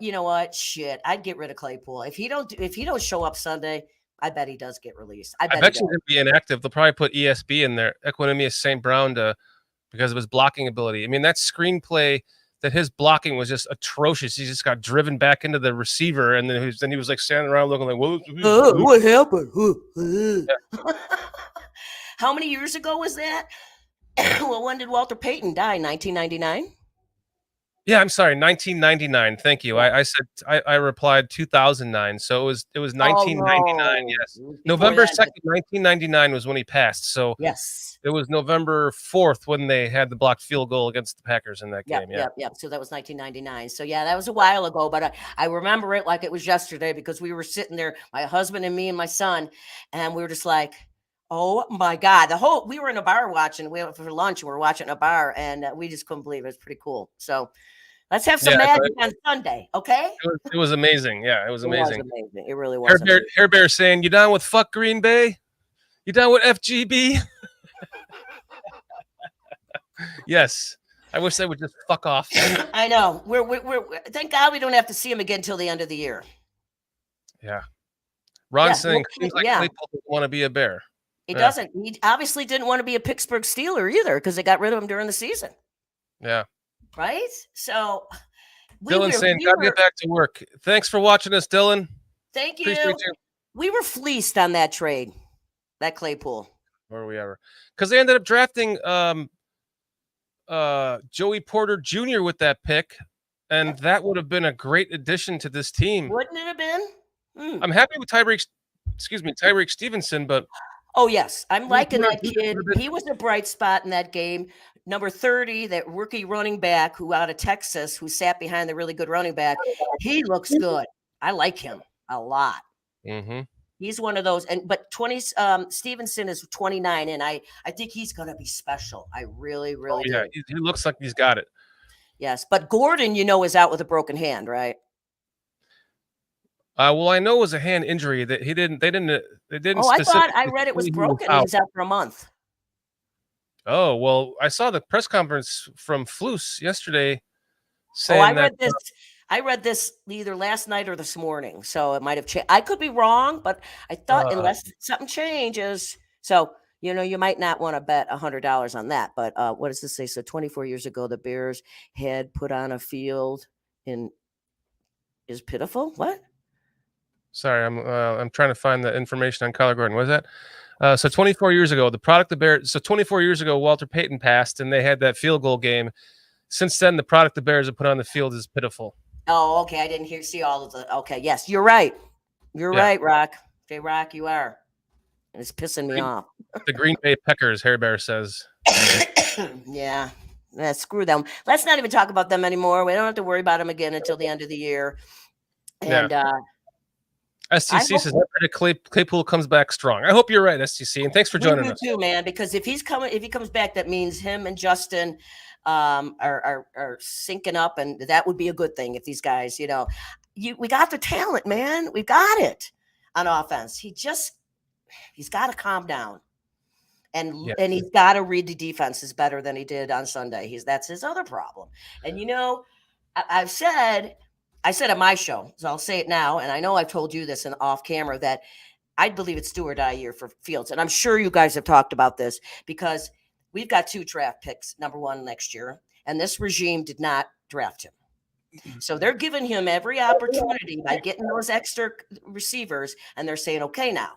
S2: you know what? Shit, I'd get rid of Claypool if he don't show up Sunday. I bet he does get released. I bet
S1: he's going to be inactive. They'll probably put ESB in there, Equanimous St. Brown, because of his blocking ability. I mean, that screenplay that his blocking was just atrocious. He just got driven back into the receiver, and then he was like standing around looking like,
S2: what happened? How many years ago was that? Well, when did Walter Payton die? 1999?
S1: Yeah, I'm sorry, 1999. Thank you. I replied 2009, so it was 1999. Yes, November 2nd, 1999 was when he passed. So
S2: yes,
S1: it was November 4th when they had the blocked field goal against the Packers in that game. Yeah.
S2: So that was 1999. So yeah, that was a while ago, but I remember it like it was yesterday because we were sitting there, my husband and me and my son, and we were just like, oh my God! We were in a bar watching. We went for lunch. And we were watching a bar, and we just couldn't believe it. It's pretty cool. So. Let's have some magic on Sunday, okay?
S1: It was amazing. Yeah, it was amazing.
S2: It really was.
S1: Hair Bear saying, "You down with fuck Green Bay? You down with FGB?" Yes. I wish they would just fuck off.
S2: I know. We're thank God we don't have to see him again till the end of the year.
S1: Yeah. Ron saying, seems like Claypool doesn't want to be a Bear.
S2: He doesn't. He obviously didn't want to be a Pittsburgh Steeler either because they got rid of him during the season.
S1: Yeah.
S2: Right? So
S1: Dylan saying, gotta get back to work. Thanks for watching us, Dylan.
S2: Thank you. We were fleeced on that trade, that Claypool.
S1: Were we ever? Because they ended up drafting Joey Porter Jr. with that pick, and that would have been a great addition to this team.
S2: Wouldn't it have been?
S1: I'm happy with Tyreek Stevenson, but
S2: oh yes, I'm liking that kid. He was a bright spot in that game. Number 30, that rookie running back who out of Texas, who sat behind the really good running back. He looks good. I like him a lot.
S1: Mm-hmm.
S2: He's one of those. But Stevenson is 29, and I think he's going to be special. I really, really do.
S1: Yeah, he looks like he's got it.
S2: Yes, but Gordon, is out with a broken hand, right?
S1: Well, I know it was a hand injury that they didn't.
S2: Oh, I read it was broken. He's out for a month.
S1: Oh, well, I saw the press conference from Flus yesterday saying
S2: I read this either last night or this morning, so it might have changed. I could be wrong, but I thought unless something changes. So, you might not want to bet $100 on that. But what does this say? So 24 years ago, the Bears had put on a field is pitiful. What?
S1: Sorry, I'm trying to find the information on Kyler Gordon. What is that? So 24 years ago, So 24 years ago, Walter Payton passed, and they had that field goal game. Since then, the product the Bears have put on the field is pitiful.
S2: Oh, okay. I didn't see all of the. Okay, yes, you're right. You're right, Rock. Okay, Rock, you are. It's pissing me off.
S1: The Green Bay Packers, Hair Bear says.
S2: Yeah. Screw them. Let's not even talk about them anymore. We don't have to worry about them again until the end of the year. And
S1: STC says Claypool comes back strong. I hope you're right, STC, and thanks for joining us
S2: too, man. Because if he comes back, that means him and Justin are syncing up, and that would be a good thing if these guys, we got the talent, man. We've got it on offense. He's got to calm down, and he's got to read the defenses better than he did on Sunday. That's his other problem. And I said at my show, so I'll say it now, and I know I've told you this off camera, that I believe it's do or die year for Fields. And I'm sure you guys have talked about this because we've got 2 draft picks, number 1 next year, and this regime did not draft him. So they're giving him every opportunity by getting those extra receivers, and they're saying, okay, now,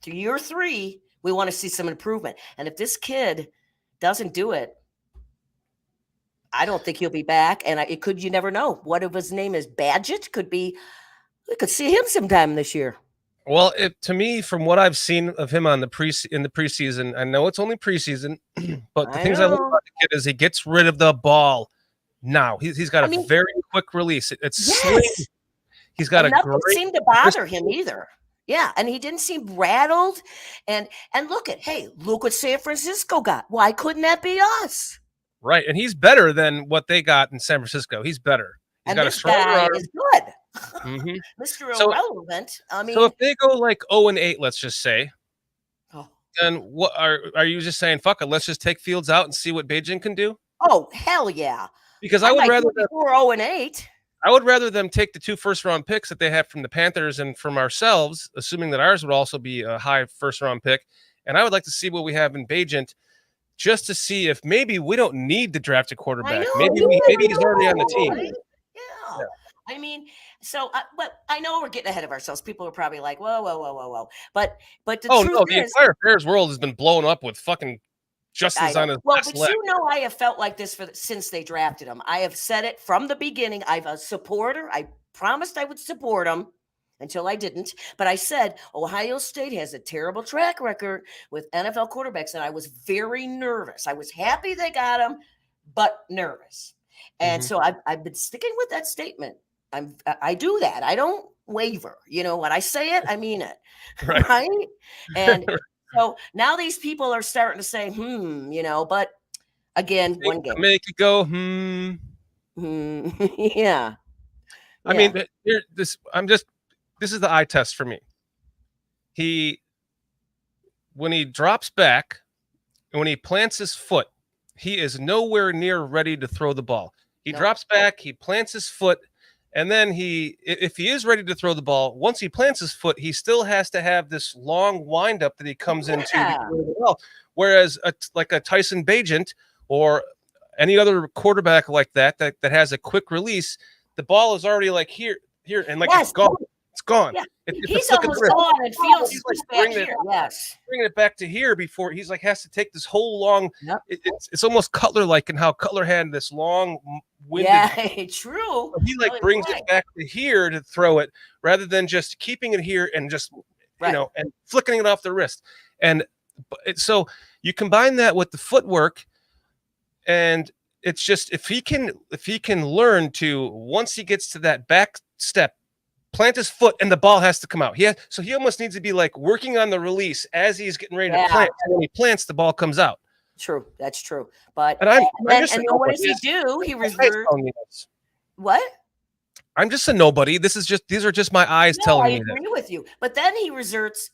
S2: to year 3, we want to see some improvement. And if this kid doesn't do it, I don't think he'll be back, and you never know. What if his name is Badgett? We could see him sometime this year.
S1: Well, to me, from what I've seen of him in the preseason, I know it's only preseason, but the things I love about the kid is he gets rid of the ball now. He's got a very quick release. It's slim. He's got
S2: nothing seemed to bother him either. Yeah, and he didn't seem rattled. And look what San Francisco got. Why couldn't that be us?
S1: Right, and he's better than what they got in San Francisco. He's better. He's got a stronger arm.
S2: Is good.
S1: Mm-hmm.
S2: Mr. Irrelevant.
S1: So if they go like 0-8, let's just say, then what are you just saying? Fuck it, let's just take Fields out and see what Beijing can do.
S2: Oh hell yeah!
S1: Because I would rather
S2: 0-8.
S1: I would rather them take the 2 first-round picks that they have from the Panthers and from ourselves, assuming that ours would also be a high first-round pick. And I would like to see what we have in Beijing just to see if maybe we don't need to draft a quarterback.
S2: know,
S1: Maybe he's already on the team.
S2: right? Yeah. I mean, so, but I know we're getting ahead of ourselves. People are probably like, whoa. But the truth
S1: the
S2: is,
S1: entire Bears world has been blown up with fucking Justin's on his
S2: well,
S1: last
S2: but
S1: leg.
S2: you know, I have felt like this since they drafted him. I have said it from the beginning. I'm a supporter. I promised I would support him until I didn't. But I said Ohio State has a terrible track record with NFL quarterbacks, and I was very nervous. I was happy they got him, but nervous. And so I've been sticking with that statement. I do that. I don't waver. You know, when I say it, I mean it. Right? And so now these people are starting to say, you know, but again, one game.
S1: Make it go,
S2: Yeah.
S1: I mean, this is the eye test for me. When he drops back and when he plants his foot, he is nowhere near ready to throw the ball. He drops back, he plants his foot, and then if he is ready to throw the ball, once he plants his foot, he still has to have this long windup that he comes into to throw the ball. Whereas like a Tyson Bagent or any other quarterback like that has a quick release, the ball is already like here, and like it's gone. It's gone.
S2: Yeah.
S1: It's
S2: he's almost gone. It feels
S1: he's
S2: like
S1: bringing
S2: back here. Yes.
S1: Bringing it back to here before he's like has to take this whole long. It's almost Cutler-like in how Cutler had this long winded.
S2: Yeah, true.
S1: He like brings it back to here to throw it rather than just keeping it here and just you know and flicking it off the wrist. And so you combine that with the footwork, and it's just if he can learn to once he gets to that back step, plant his foot and the ball has to come out. So he almost needs to be like working on the release as he's getting ready to plant. And when he plants, the ball comes out.
S2: True, that's true. But
S1: and
S2: what does he do? He reverts. What?
S1: I'm just a nobody. These are just my eyes telling me that.
S2: I agree with you. But then he resorts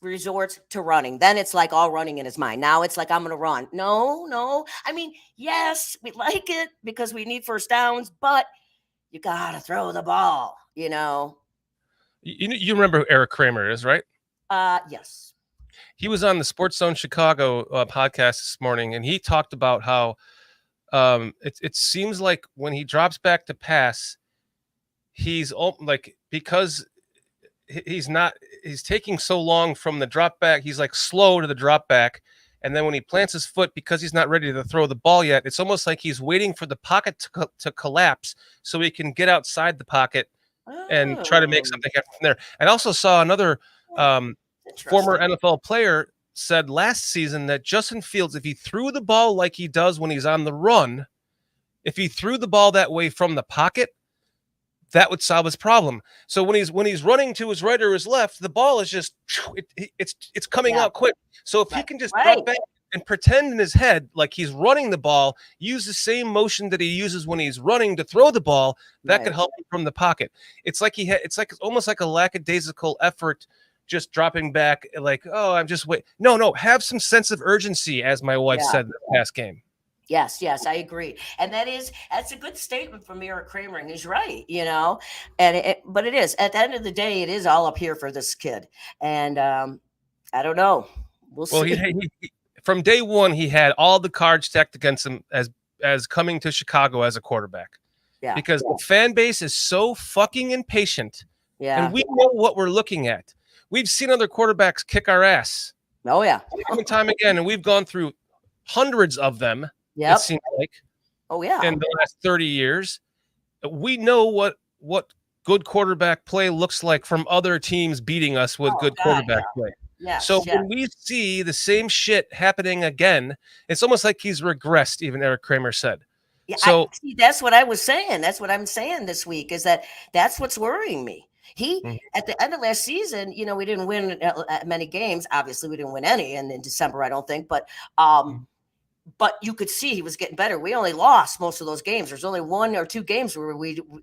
S2: to running. Then it's like all running in his mind. Now it's like I'm going to run. No. I mean, yes, we like it because we need first downs, but you got to throw the ball, you know.
S1: You remember who Eric Kramer is, right?
S2: Yes.
S1: He was on the Sports Zone Chicago podcast this morning, and he talked about how it seems like when he drops back to pass, he's like because he's taking so long from the drop back, he's like slow to the drop back, and then when he plants his foot because he's not ready to throw the ball yet, it's almost like he's waiting for the pocket to collapse so he can get outside the pocket and try to make something happen from there. I also saw another former NFL player said last season that Justin Fields, if he threw the ball like he does when he's on the run, if he threw the ball that way from the pocket, that would solve his problem. So when he's running to his right or his left, the ball is just it's coming out quick. So if he can just drop back and pretend in his head like he's running the ball, use the same motion that he uses when he's running to throw the ball, that could help him from the pocket. It's like it's almost like a lackadaisical effort, just dropping back like, oh, I'm just wait. No, have some sense of urgency, as my wife said in the past game.
S2: Yes, I agree. And that's a good statement from Eric Kramer. And he's right, you know, but it is at the end of the day, it is all up here for this kid. And I don't know. We'll see.
S1: He from day one, he had all the cards stacked against him as coming to Chicago as a quarterback. Yeah. Because the fan base is so fucking impatient. Yeah. And we know what we're looking at. We've seen other quarterbacks kick our ass.
S2: Oh, yeah.
S1: Time and time again. And we've gone through hundreds of them.
S2: Yep.
S1: It seems like.
S2: Oh, yeah.
S1: In the last 30 years. We know what good quarterback play looks like from other teams beating us with good quarterback play.
S2: Yes,
S1: so when we see the same shit happening again, it's almost like he's regressed, even Eric Kramer said.
S2: Yeah, so that's what I was saying. That's what I'm saying this week is that's what's worrying me. At the end of last season, you know, we didn't win many games. Obviously, we didn't win any in December, I don't think. But you could see he was getting better. We only lost most of those games. There's only 1 or 2 games where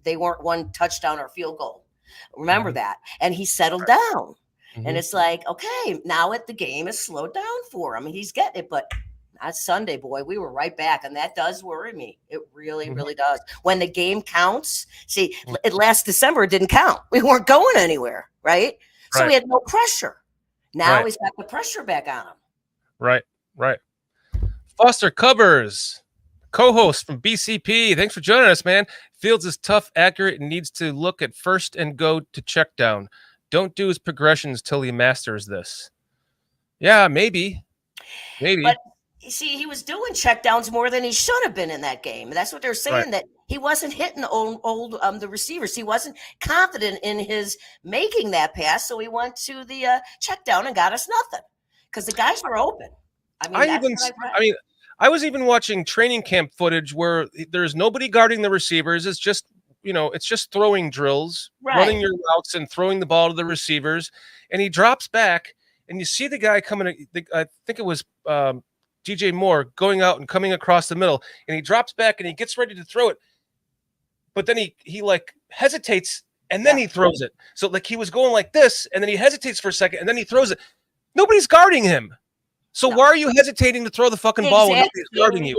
S2: they weren't one touchdown or field goal. Remember that. And he settled down. And it's like, okay, now the game has slowed down for him. He's getting it, but not Sunday, boy. We were right back, and that does worry me. It really, really does. When the game counts, see, last December it didn't count. We weren't going anywhere, right? So we had no pressure. Now he's got the pressure back on him.
S1: Right. Foster Covers, co-host from BCP. Thanks for joining us, man. Fields is tough, accurate, and needs to look at first and go to check down. Don't do his progressions till he masters this. Yeah, maybe.
S2: But you see, he was doing checkdowns more than he should have been in that game. That's what they're saying, that he wasn't hitting the receivers. He wasn't confident in his making that pass, so he went to the check down and got us nothing because the guys were open.
S1: I was even watching training camp footage where there's nobody guarding the receivers. It's just, it's just throwing drills, running your routes and throwing the ball to the receivers. And he drops back and you see the guy coming. I think it was DJ Moore going out and coming across the middle, and he drops back and he gets ready to throw it. But then he like hesitates and then he throws it. So like he was going like this and then he hesitates for a second and then he throws it. Nobody's guarding him. So why are you hesitating to throw the fucking ball when nobody's guarding you?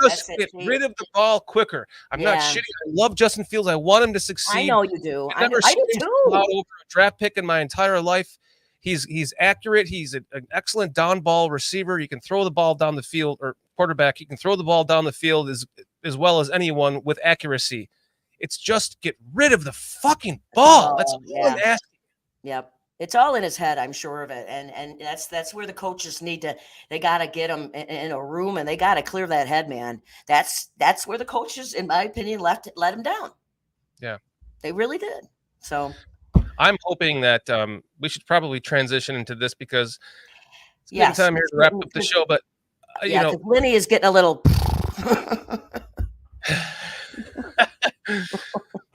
S1: Just get rid of the ball quicker. I'm not shitty. I love Justin Fields. I want him to succeed.
S2: I know you do.
S1: I've never seen him over a draft pick in my entire life. He's accurate. He's an excellent down ball receiver. He can throw the ball down the field, or quarterback. He can throw the ball down the field as well as anyone with accuracy. It's just get rid of the fucking ball. That's all I'm asking.
S2: Yep. It's all in his head, I'm sure of it. And that's where the coaches they got to get him in a room and they got to clear that head, man. That's where the coaches, in my opinion, let him down.
S1: Yeah.
S2: They really did. So
S1: I'm hoping that we should probably transition into this because it's getting time here to wrap up the show. But,
S2: Lenny is getting a little.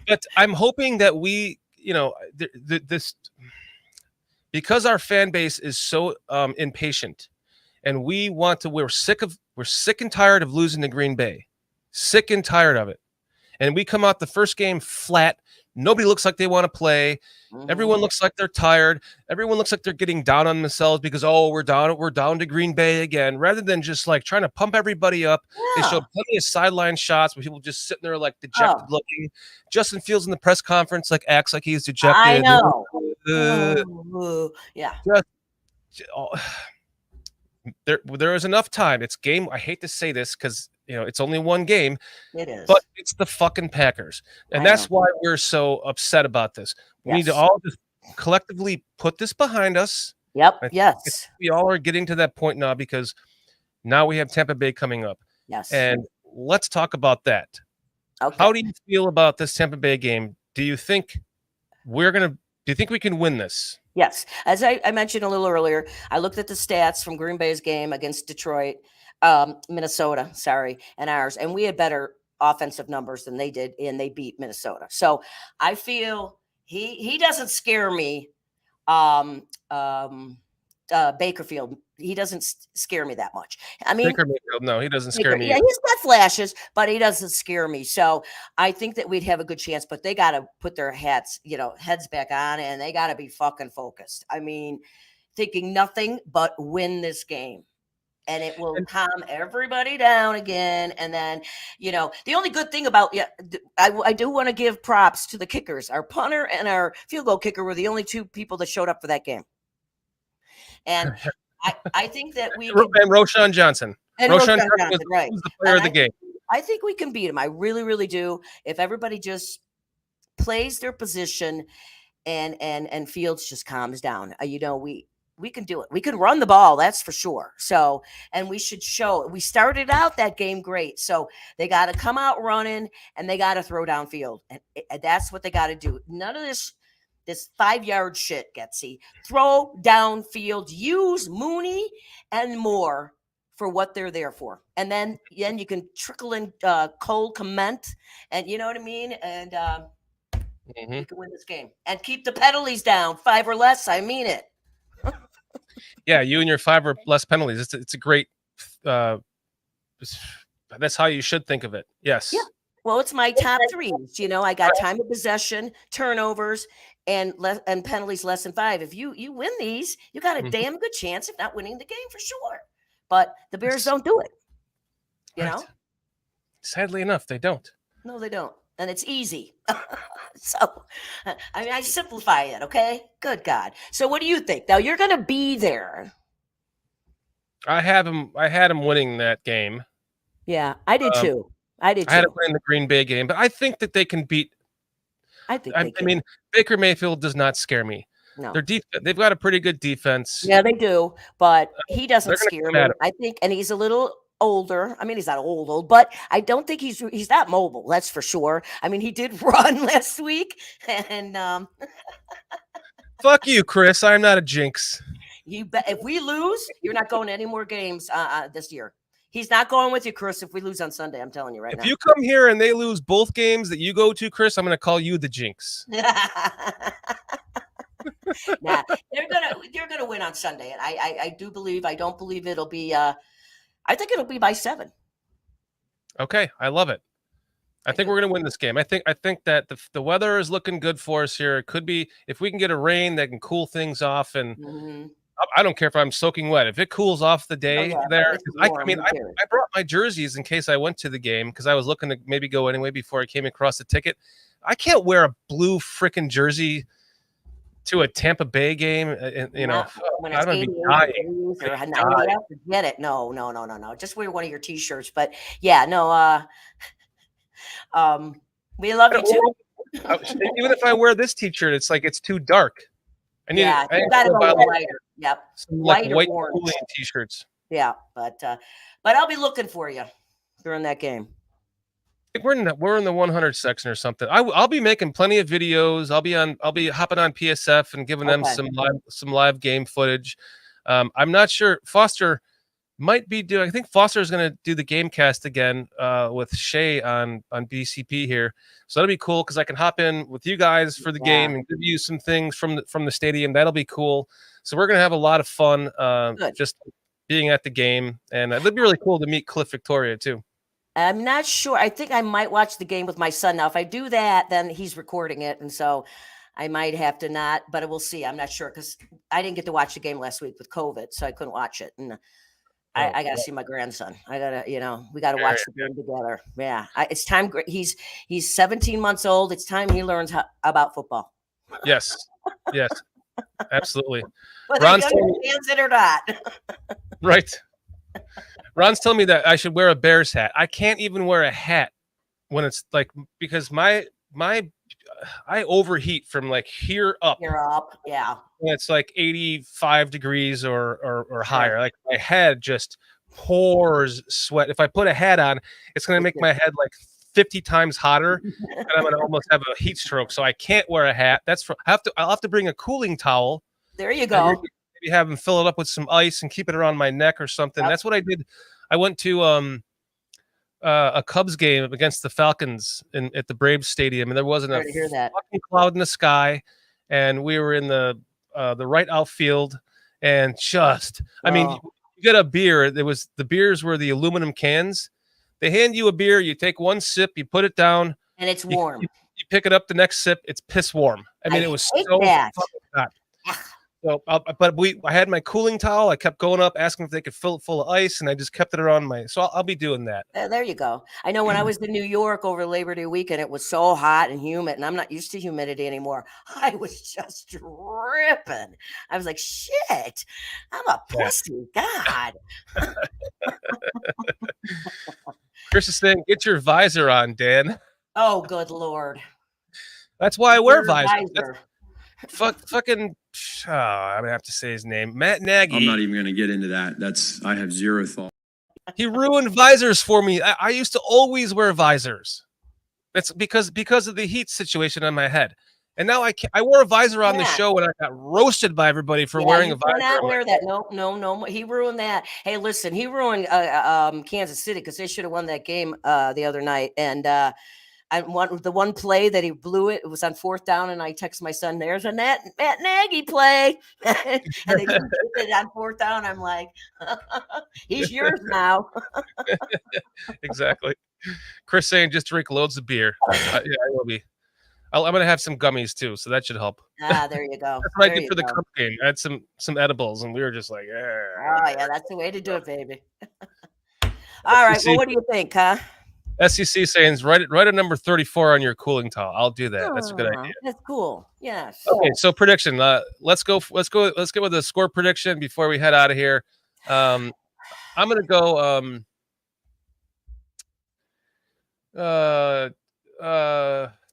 S1: But I'm hoping that we, this. Because our fan base is so impatient, and we're sick and tired of losing to Green Bay, sick and tired of it, and we come out the first game flat. Nobody looks like they want to play. Mm-hmm. Everyone looks like they're tired. Everyone looks like they're getting down on themselves because we're down to Green Bay again. Rather than just like trying to pump everybody up, they show plenty of sideline shots with people just sitting there like dejected looking. Justin Fields in the press conference acts like he's dejected.
S2: I know.
S1: There is enough time. It's game. I hate to say this because it's only one game.
S2: It is,
S1: but it's the fucking Packers, and that's why we're so upset about this. We need to all just collectively put this behind us.
S2: Yep. Yes.
S1: We all are getting to that point now because now we have Tampa Bay coming up.
S2: Yes.
S1: And let's talk about that.
S2: Okay.
S1: How do you feel about this Tampa Bay game? Do you think do you think we can win this?
S2: Yes. As I mentioned a little earlier, I looked at the stats from Green Bay's game against Minnesota, and ours, and we had better offensive numbers than they did, and they beat Minnesota. So I feel he doesn't scare me. Bakerfield, he doesn't scare me that much. I mean,
S1: Baker Mayfield, no, he doesn't scare me.
S2: Yeah, he's got flashes, but he doesn't scare me. So I think that we'd have a good chance, but they got to put their heads back on, and they got to be fucking focused. I mean, thinking nothing but win this game. And it will calm everybody down again. And then, the only good thing about, I do want to give props to the kickers. Our punter and our field goal kicker were the only two people that showed up for that game. And I think that we
S1: and Roshan Johnson. Roshan Johnson was the player of the game.
S2: I think we can beat him. I really, really do. If everybody just plays their position and Fields just calms down, we can do it. We can run the ball. That's for sure. So, and we should show it. We started out that game great. So they got to come out running and they got to throw downfield. And that's what they got to do. None of this 5-yard shit, Getsy. Throw downfield. Use Mooney and Moore for what they're there for. And then you can trickle in Cole Clement. And you know what I mean? And you can win this game. And keep the penalties down. 5 or less. I mean it.
S1: Yeah, you and your 5 or less penalties. It's a great. That's how you should think of it. Yes. Yeah.
S2: Well, it's my top 3. I got time of possession, turnovers, and penalties less than 5. If you win these, you got a damn good chance of not winning the game for sure. But the Bears don't do it. You know.
S1: Sadly enough, they don't.
S2: No, they don't. And it's easy. So, I simplify it, okay? Good God. So what do you think? Now, you're going to be there.
S1: I had him winning that game.
S2: Yeah, I did too. I did
S1: I had him
S2: too.
S1: winning the Green Bay game, but I think that they can beat.
S2: I think
S1: I
S2: they can.
S1: mean, Baker Mayfield does not scare me.
S2: No.
S1: They've got a pretty good defense.
S2: Yeah, they do, but he
S1: They're
S2: doesn't
S1: gonna
S2: scare
S1: come at
S2: me.
S1: him.
S2: I think, and he's a little older. I mean, he's not old, but I don't think he's that mobile. That's for sure. I mean, he did run last week, and
S1: Fuck you, Chris. I'm not a jinx.
S2: you bet if we lose, you're not going to any more games this year. He's not going with you, Chris. If we lose on Sunday, I'm telling you right
S1: If
S2: now.
S1: you come here and they lose both games that you go to, Chris, I'm going to call you the jinx.
S2: Nah, they're gonna win on Sunday, and I do believe. I don't believe it'll be. I think it'll be by 7.
S1: Okay, I love it. I think we're going to win this game. I think that the weather is looking good for us here. It could be if we can get a rain that can cool things off, and I don't care if I'm soaking wet. If it cools off the day there, I brought my jerseys in case I went to the game because I was looking to maybe go anyway before I came across the ticket. I can't wear a blue freaking jersey to a Tampa Bay game, you know,
S2: when
S1: I'm
S2: it's
S1: gonna be
S2: 88
S1: dying.
S2: degrees or 90, forget it. No. Just wear one of your T-shirts. But yeah, no. We love you too.
S1: Even if I wear this T-shirt, it's like it's too dark. I need
S2: you gotta go lighter. Yep,
S1: some like white
S2: orange
S1: cooling T-shirts.
S2: Yeah, but I'll be looking for you during that game.
S1: I think we're in the 100 section or something. I'll be making plenty of videos. I'll be hopping on PSF and giving them some live game footage. I'm not sure Foster might be doing. I think Foster is going to do the game cast again with Shay on BCP here. So that'll be cool because I can hop in with you guys for the game and give you some things from the stadium. That'll be cool. So we're going to have a lot of fun just being at the game, and it'd be really cool to meet Cliff Victoria too.
S2: I'm not sure. I think I might watch the game with my son. Now, if I do that, then he's recording it. And so I might have to not, but we'll see. I'm not sure because I didn't get to watch the game last week with COVID, so I couldn't watch it. And I got to see my grandson. I got to, we got to watch the game together. Yeah. It's time. He's 17 months old. It's time he learns about football.
S1: Yes. Yes. Absolutely.
S2: Whether he understands it or not.
S1: Right. Ron's telling me that I should wear a Bears hat. I can't even wear a hat when it's like because I overheat from like here up.
S2: Here up, yeah.
S1: When it's like 85 degrees or higher. Like my head just pours sweat. If I put a hat on, it's gonna make my head like 50 times hotter, and I'm gonna almost have a heat stroke. So I can't wear a hat. I'll have to bring a cooling towel.
S2: There you go.
S1: Maybe have him fill it up with some ice and keep it around my neck or something. Yep. That's what I did. I went to a Cubs game against the Falcons at the Braves Stadium, and there wasn't a fucking cloud in the sky, and we were in the right outfield, and I mean, you get a beer. The beers were the aluminum cans. They hand you a beer, you take one sip, you put it down,
S2: and it's warm.
S1: You pick it up the next sip, it's piss warm. I mean, it was so fucking hot. So, I had my cooling towel. I kept going up, asking if they could fill it full of ice, and I just kept it around so I'll be doing that.
S2: There you go. I know when I was in New York over Labor Day weekend, it was so hot and humid, and I'm not used to humidity anymore. I was just dripping. I was like, shit, I'm a pussy. God.
S1: Chris is saying, get your visor on, Dan.
S2: Oh, good Lord.
S1: That's why I wear visors. Fucking, I'm gonna have to say his name, Matt Nagy.
S6: I'm not even gonna get into that. I have zero thought.
S1: He ruined visors for me. I used to always wear visors. That's because of the heat situation on my head, and now I can't. I wore a visor on the show, and I got roasted by everybody for wearing a visor.
S2: Not wear that. No. He ruined that. Hey, listen, he ruined Kansas City because they should have won that game the other night, and. The one play that he blew it was on 4th down, and I text my son, "There's a Matt Nagy play," and they did it on 4th down. I'm like, "He's yours now."
S1: Exactly. Chris saying just drink loads of beer. Yeah, I will be. I'm gonna have some gummies too, so that should help.
S2: There you go.
S1: That's what I did for the Cup game. I had some edibles, and we were just like,
S2: "Oh yeah, that's the way to do it, baby." All right. Well, what do you think, huh?
S1: SEC saying write a number 34 on your cooling towel. I'll do that. That's a good idea.
S2: That's cool. Yes.
S1: Okay, so prediction. Let's go with the score prediction before we head out of here. I'm gonna go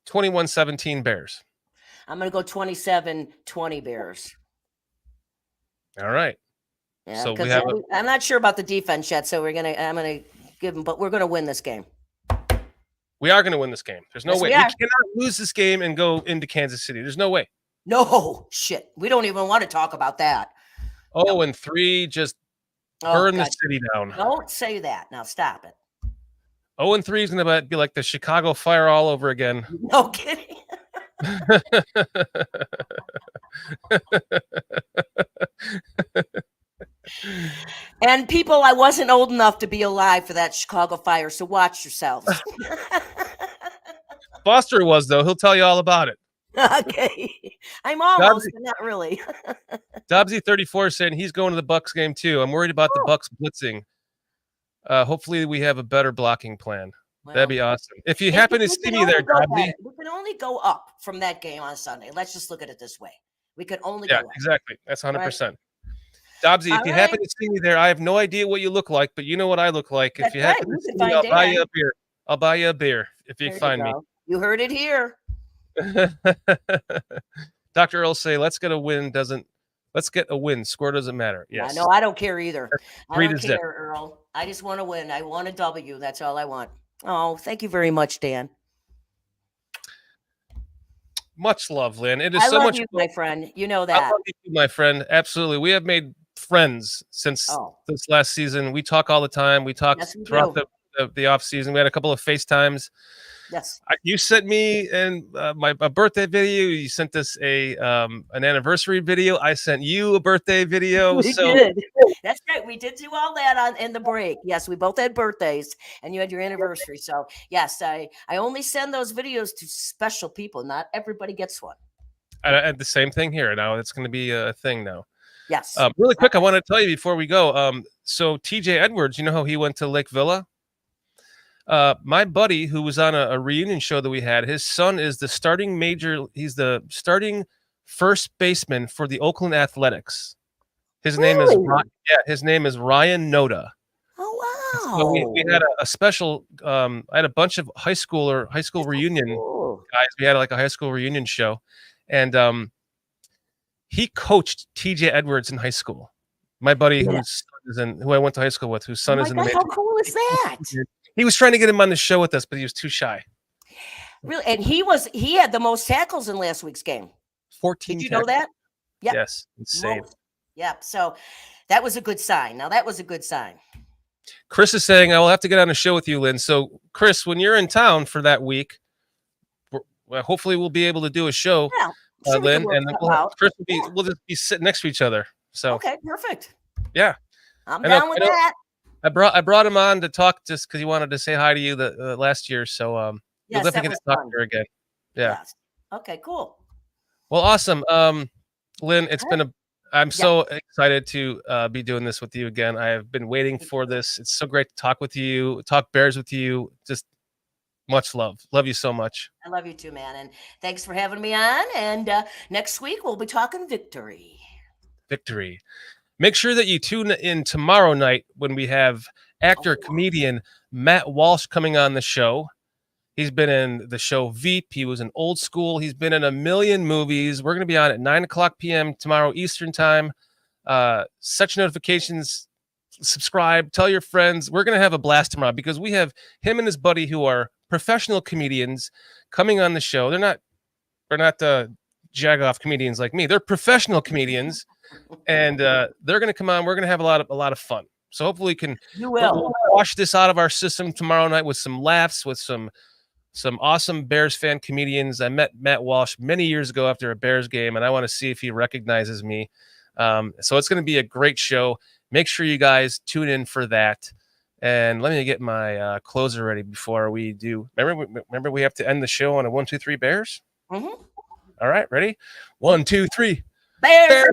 S1: 21-17 Bears.
S2: I'm going to go 27-20 Bears.
S1: All right.
S2: Yeah,
S1: So we
S2: because
S1: have
S2: I'm not sure about the defense yet, so I'm gonna give them, but we're gonna win this game.
S1: we are gonna win this game. There's no
S2: Yes,
S1: way.
S2: we
S1: We
S2: are.
S1: cannot lose this game and go into Kansas City. There's no way.
S2: No shit. We don't even want to talk about that.
S1: Oh, and 3, just burn the city down.
S2: Don't say that. Now stop it.
S1: 0-3 is gonna be like the Chicago Fire all over again.
S2: No kidding. And people, I wasn't old enough to be alive for that Chicago Fire, so watch yourselves.
S1: Foster was, though. He'll tell you all about it.
S2: Okay. I'm almost, but not really.
S1: Dobbsy34 saying he's going to the Bucks game too. I'm worried about the Bucks blitzing. Hopefully we have a better blocking plan.
S2: Well,
S1: that'd be awesome. If you happen to see me there, Dobbsy.
S2: We can only go up from that game on Sunday. Let's just look at it this way. We could only go up.
S1: Exactly. That's 100%. Dobbsy, if you happen to see me there, I have no idea what you look like, but you know what I look like. If you happen to see me, I'll buy you a beer. I'll buy you a beer if you find me.
S2: You heard it here.
S1: Dr. Earl say, let's get a win. Score doesn't matter. Yes.
S2: No, I don't care either. I don't
S1: 3-0.
S2: care, Earl. I just want to win. I want a W. That's all I want. Oh, thank you very much, Dan.
S1: Much love, Lynn. It is
S2: I
S1: so
S2: love
S1: much
S2: you,
S1: fun.
S2: my friend. You know that.
S1: I love you, my friend. Absolutely. We have made friends since this last season. We talk all the time. We talk throughout the off season. We had a couple of FaceTimes.
S2: Yes.
S1: You sent me my birthday video. You sent us an anniversary video. I sent you a birthday video.
S2: We did. That's right. We did do all that in the break. Yes, we both had birthdays, and you had your anniversary. So yes, I only send those videos to special people. Not everybody gets one.
S1: And the same thing here. Now it's going to be a thing now.
S2: Yes.
S1: Really quick, I want to tell you before we go. So TJ Edwards, you know how he went to Lake Villa? My buddy who was on a reunion show that we had, his son is the starting he's the starting first baseman for the Oakland Athletics. His name is Ryan Noda.
S2: Oh wow.
S1: So we had a special I had a bunch of high school reunion guys. We had like a high school reunion show, and he coached TJ Edwards in high school. My buddy who I went to high school with, whose son is in the major.
S2: How cool is that?
S1: He was trying to get him on the show with us, but he was too shy.
S2: Really? And he had the most tackles in last week's game.
S1: 14.
S2: Did you know that?
S1: Yep. Yes. Insane.
S2: Yep. So that was a good sign. Now that was a good sign.
S1: Chris is saying I will have to get on a show with you, Lynn. So Chris, when you're in town for that week, hopefully we'll be able to do a show, Lynn, and Chris we'll just be sitting next to each other. So
S2: okay, perfect.
S1: Yeah.
S2: I'm down with that.
S1: I brought him on to talk just because he wanted to say hi to you the last year. So you'll definitely get to talk to her again. Yeah.
S2: Yes. Okay, cool.
S1: Well, awesome. Lynn, I'm so excited to be doing this with you again. I have been waiting for this. It's so great to talk with you, talk Bears with you. Just much love. Love you so much.
S2: I love you too, man. And thanks for having me on. And next week we'll be talking victory.
S1: Victory. Make sure that you tune in tomorrow night when we have comedian Matt Walsh coming on the show. He's been in the show Veep. He was in Old School. He's been in a million movies. We're going to be on at 9:00 p.m. tomorrow Eastern time. Set your notifications, subscribe, tell your friends. We're going to have a blast tomorrow because we have him and his buddy who are professional comedians coming on the show. They're not jag-off comedians like me. They're professional comedians. And they're going to come on. We're going to have a lot of fun. So hopefully we can we'll wash this out of our system tomorrow night with some laughs, with some awesome Bears fan comedians. I met Matt Walsh many years ago after a Bears game, and I want to see if he recognizes me. So it's going to be a great show. Make sure you guys tune in for that. And let me get my closer ready before we do. Remember we have to end the show on a 1, 2, 3 Bears.
S2: Mm-hmm.
S1: All right, ready? 1, 2, 3
S2: Bears.